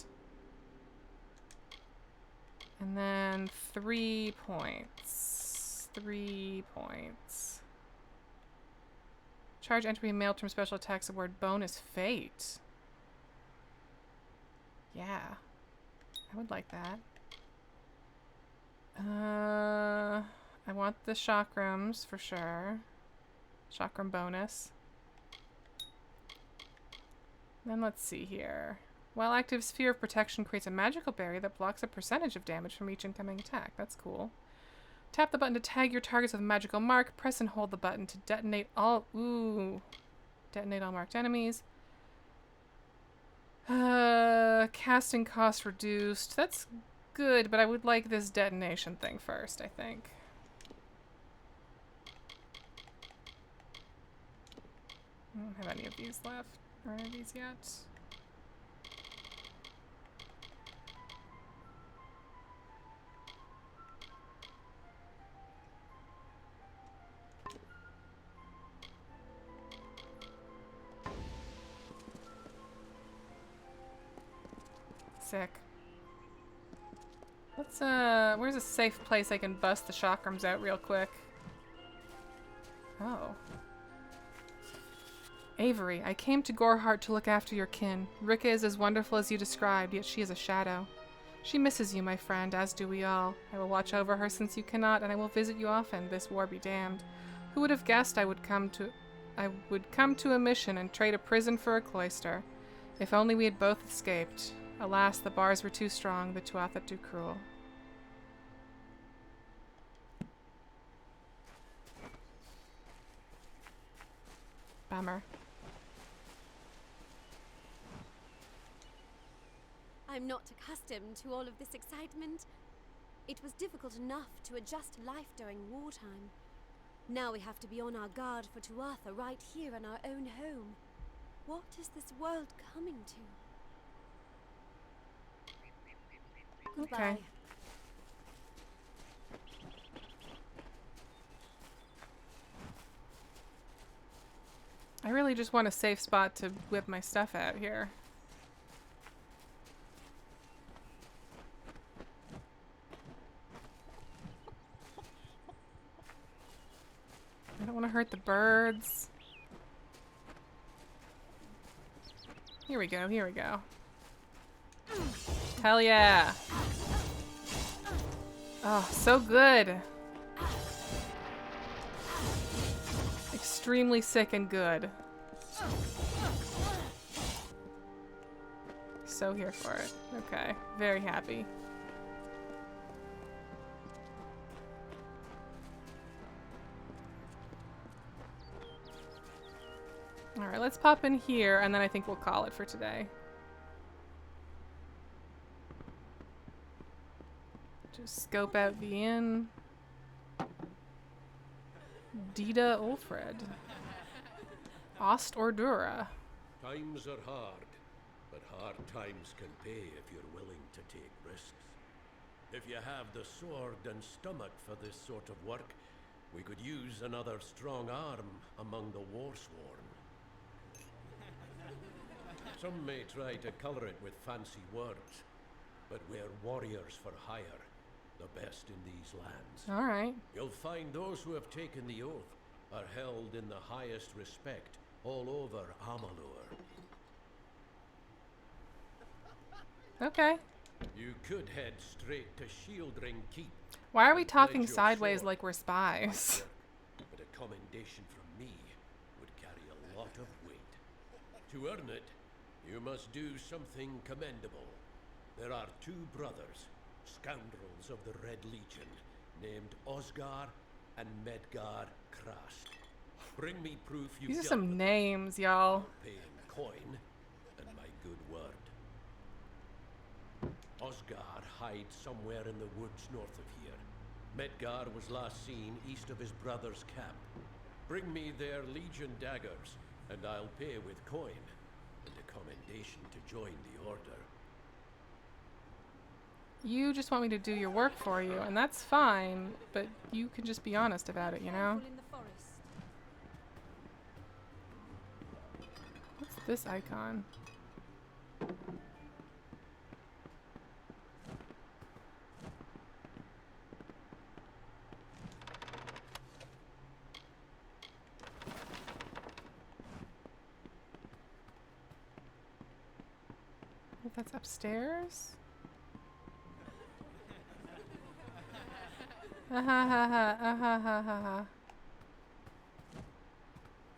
A: And then 3 points. 3 points. Charge entry mail term special attacks award bonus fate. Yeah. I would like that. I want the chakrams for sure. Chakram bonus. Then let's see here. While active, Sphere of Protection creates a magical barrier that blocks a percentage of damage from each incoming attack. That's cool. Tap the button to tag your targets with a magical mark. Press and hold the button to detonate all... Ooh. Detonate all marked enemies. Casting cost reduced. That's good, but I would like this detonation thing first, I think. I don't have any of these left. Or any of these yet. Sick. Let's, where's a safe place I can bust the chakrams out real quick? Oh. Avery, I came to Gorhart to look after your kin. Rika is as wonderful as you described, yet she is a shadow. She misses you, my friend, as do we all. I will watch over her since you cannot, and I will visit you often, this war be damned. Who would have guessed I would come to a mission and trade a prison for a cloister? If only we had both escaped. Alas, the bars were too strong, the Tuatha too cruel. Bummer.
L: I'm not accustomed to all of this excitement. It was difficult enough to adjust to life during wartime. Now we have to be on our guard for Tuatha right here in our own home. What is this world coming to? Goodbye.
A: Okay. I really just want a safe spot to whip my stuff out here. I don't want to hurt the birds. Here we go, here we go. Hell yeah. Oh, so good. Extremely sick and good. So here for it. Okay, very happy. Alright, let's pop in here, and then I think we'll call it for today. Just scope out the inn. Dita Ulfred. Ost Ordura.
M: Times are hard, but hard times can pay if you're willing to take risks. If you have the sword and stomach for this sort of work, we could use another strong arm among the warsworn. Some may try to color it with fancy words, but we're warriors for hire, the best in these lands.
A: All right.
M: You'll find those who have taken the oath are held in the highest respect all over Amalur.
A: Okay.
M: You could head straight to Shieldring Keep.
A: Why are we
M: and
A: talking
M: pledge your
A: sideways
M: sword.
A: like we're spies?
M: But a commendation from me would carry a lot of weight. To earn it, you must do something commendable. There are two brothers, scoundrels of the Red Legion, named Osgar and Medgar Krast. Bring me proof you've
A: These are
M: dealt
A: some
M: with them.
A: names, y'all.
M: Pay in coin and my good word. Osgar hides somewhere in the woods north of here. Medgar was last seen east of his brother's camp. Bring me their Legion daggers, and I'll pay with coin and a commendation to join the order.
A: You just want me to do your work for you, and that's fine, but you can just be honest about it, you know?
L: In the forest.
A: What's this icon? If that's upstairs? Ha ha ha ha ha ha ha ha.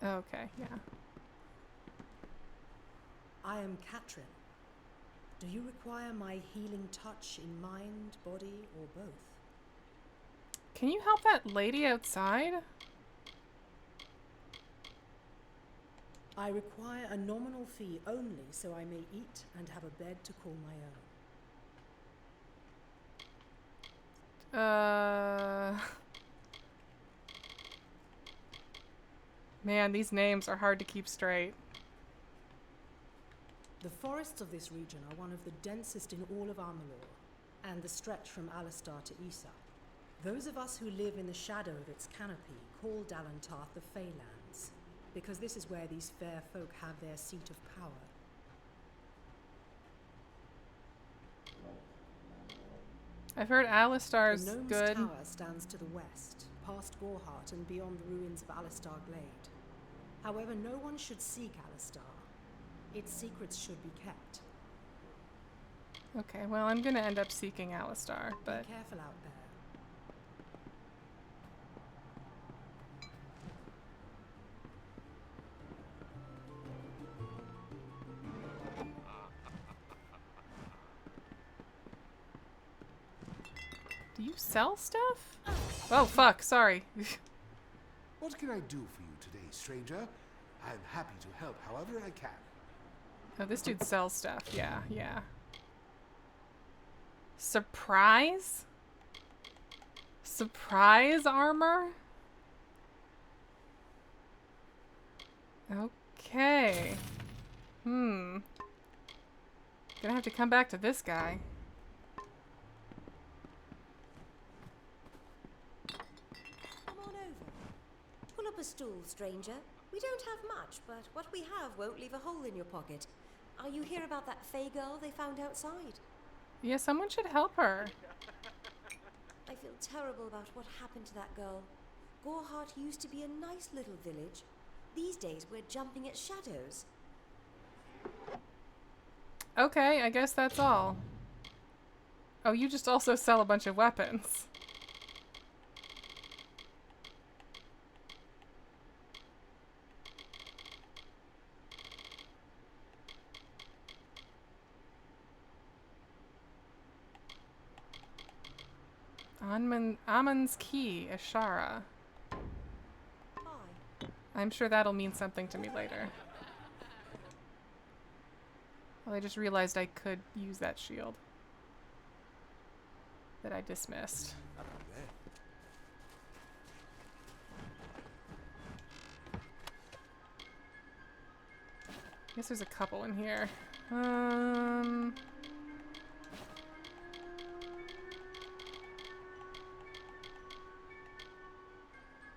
A: Okay, yeah.
N: I am Katrin. Do you require my healing touch in mind, body, or both?
A: Can you help that lady outside?
N: I require a nominal fee only so I may eat and have a bed to call my own.
A: Man, these names are hard to keep straight.
N: The forests of this region are one of the densest in all of Amalur, and the stretch from Alistar to Isa. Those of us who live in the shadow of its canopy call Dalentarth the Feylands, because this is where these fair folk have their seat of power.
A: I've heard Alistar's
N: the Gnome's
A: good.
N: Tower stands to the west, past Gorhart and beyond the ruins of Alistar Glade. However, no one should seek Alistar. Its secrets should be kept.
A: Okay, well, I'm gonna end up seeking Alistar, but...
N: Be careful out there.
A: Do you sell stuff? Oh, fuck, sorry.
C: What can I do for you today, stranger? I'm happy to help however I can.
A: Oh, this dude sells stuff. Yeah, yeah. Surprise? Surprise armor? Okay. Gonna have to come back to this guy.
O: Come on over. Pull up a stool, stranger. We don't have much, but what we have won't leave a hole in your pocket. Are you here about that Fey girl they found outside?
A: Yeah, someone should help her.
O: I feel terrible about what happened to that girl. Gorhart used to be a nice little village. These days we're jumping at shadows.
A: Okay, I guess that's all. Oh, you just also sell a bunch of weapons. Amon's Key, Ashara.
O: Hi.
A: I'm sure that'll mean something to me later. Well, I just realized I could use that shield that I dismissed. I guess there's a couple in here.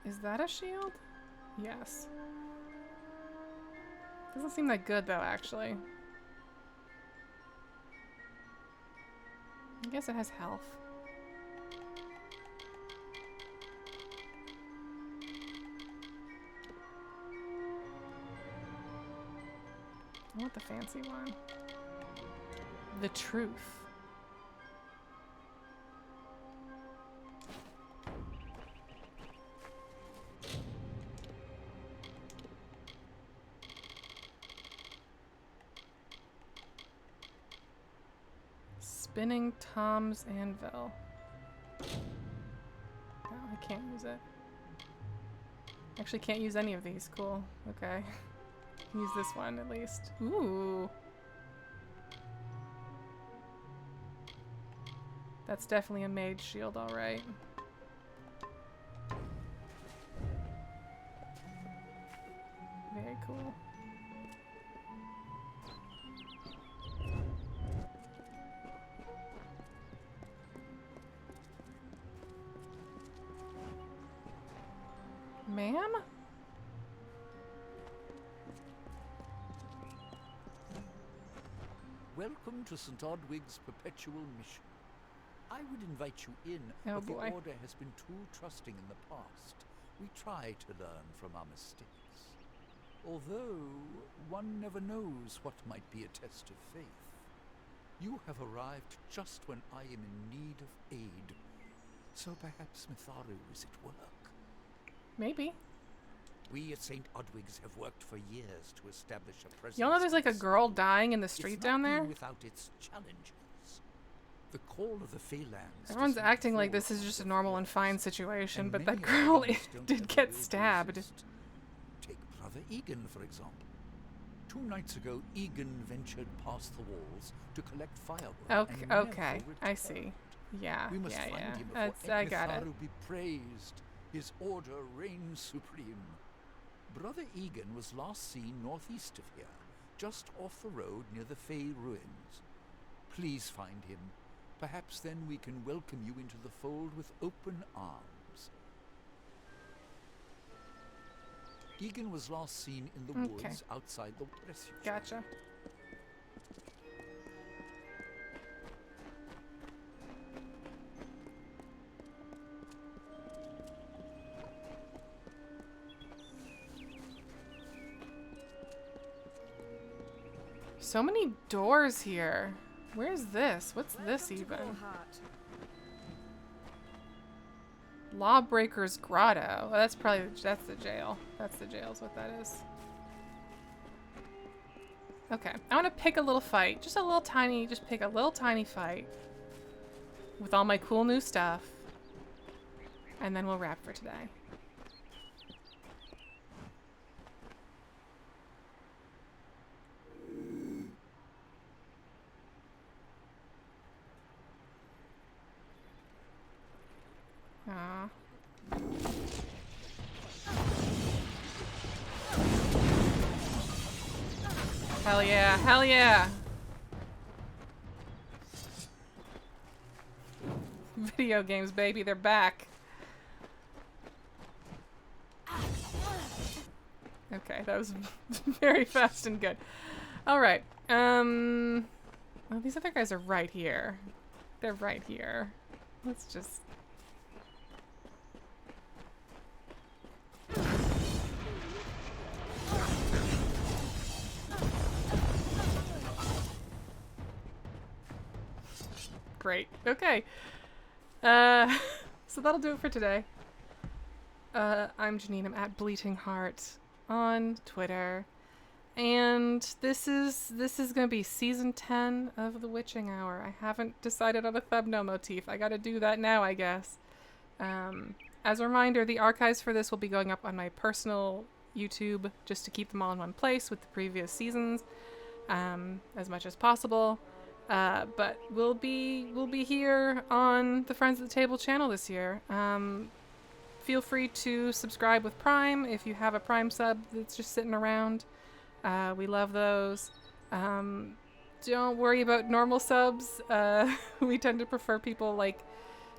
A: Is that a shield? Yes. Doesn't seem that good though, actually. I guess it has health. I want the fancy one. The truth. Spinning Tom's Anvil. Oh, I can't use it. Actually, can't use any of these. Cool. Okay. Use this one at least. Ooh. That's definitely a mage shield, alright. Very cool. Ma'am?
H: Welcome to St. Odwig's perpetual mission. I would invite you in,
A: Oh
H: but
A: boy.
H: the Order has been too trusting in the past. We try to learn from our mistakes. Although, one never knows what might be a test of faith. You have arrived just when I am in need of aid. So perhaps Mitharu is at work.
A: Maybe.
H: We at St. Odwig's have worked for years to establish a presence.
A: Y'all know there's like a
H: in this
A: girl
H: world.
A: dying in the street
H: It's not
A: down there?
H: been without its challenges. The call of the Phalanx.
A: Everyone's
H: does not
A: acting like
H: fall
A: this is just a
H: from
A: normal
H: the
A: and fine
H: clouds,
A: situation,
H: and
A: but
H: many
A: that girl
H: others don't
A: did
H: ever
A: get
H: will
A: stabbed.
H: resist. Take Brother Egan, for example. 2 nights ago, Egan ventured past the walls to collect firewood.
A: Okay,
H: and never
A: okay, I
H: returned.
A: see. Yeah,
H: We must
A: yeah,
H: find
A: yeah.
H: him before
A: I got it.
H: Mitharu be praised. His order reigns supreme. Brother Egan was last seen northeast of here, just off the road near the Fey ruins. Please find him. Perhaps then we can welcome you into the fold with open arms. Egan was last seen in the
A: Okay.
H: woods outside the refuge.
A: Gotcha. So many doors here. Where's this? What's this even? Lawbreaker's Grotto. Oh, that's the jail. That's the jail is what that is. Okay, I want to pick a little fight. Just pick a little tiny fight. With all my cool new stuff. And then we'll wrap for today. Aw. Hell yeah, hell yeah! Video games, baby, they're back. Okay, that was very fast and good. Alright, oh, these other guys are right here. They're right here. Let's just... Great. Okay. So that'll do it for today. I'm Janine. I'm at Bleating Heart on Twitter. And this is gonna be season 10 of The Witching Hour. I haven't decided on a thumbnail motif. I gotta do that now, I guess. As a reminder, the archives for this will be going up on my personal YouTube just to keep them all in one place with the previous seasons, as much as possible. But we'll be here on the Friends at the Table channel this year. Feel free to subscribe with Prime if you have a Prime sub that's just sitting around. We love those. Don't worry about normal subs. We tend to prefer people like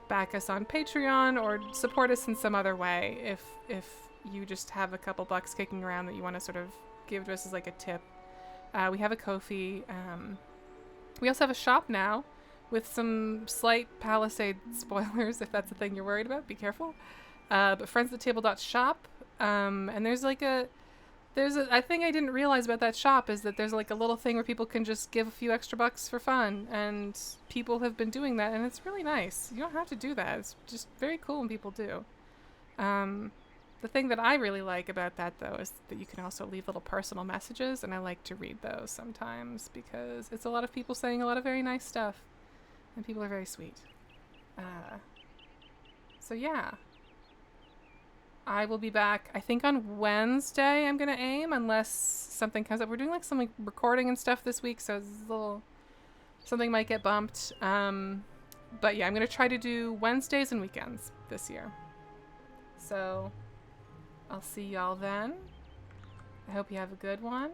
A: back us on Patreon or support us in some other way if you just have a couple bucks kicking around that you want to sort of give to us as like a tip. We have a Ko-fi. We also have a shop now with some slight Palisade spoilers, if that's the thing you're worried about. Be careful. But friendsathetable.shop. And there's a thing I didn't realize about that shop is that there's like a little thing where people can just give a few extra bucks for fun. And people have been doing that, and it's really nice. You don't have to do that. It's just very cool when people do. The thing that I really like about that, though, is that you can also leave little personal messages, and I like to read those sometimes because it's a lot of people saying a lot of very nice stuff. And people are very sweet. So yeah. I will be back, I think on Wednesday I'm going to aim, unless something comes up. We're doing like some like recording and stuff this week, so it's a little... something might get bumped. But yeah, I'm going to try to do Wednesdays and weekends this year. So I'll see y'all then. I hope you have a good one.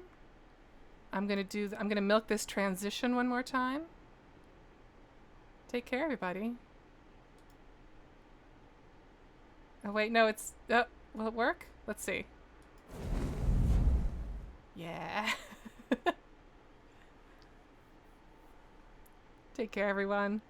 A: I'm going to milk this transition one more time. Take care, everybody. Oh, wait, no, it's... Oh, will it work? Let's see. Yeah. Take care, everyone.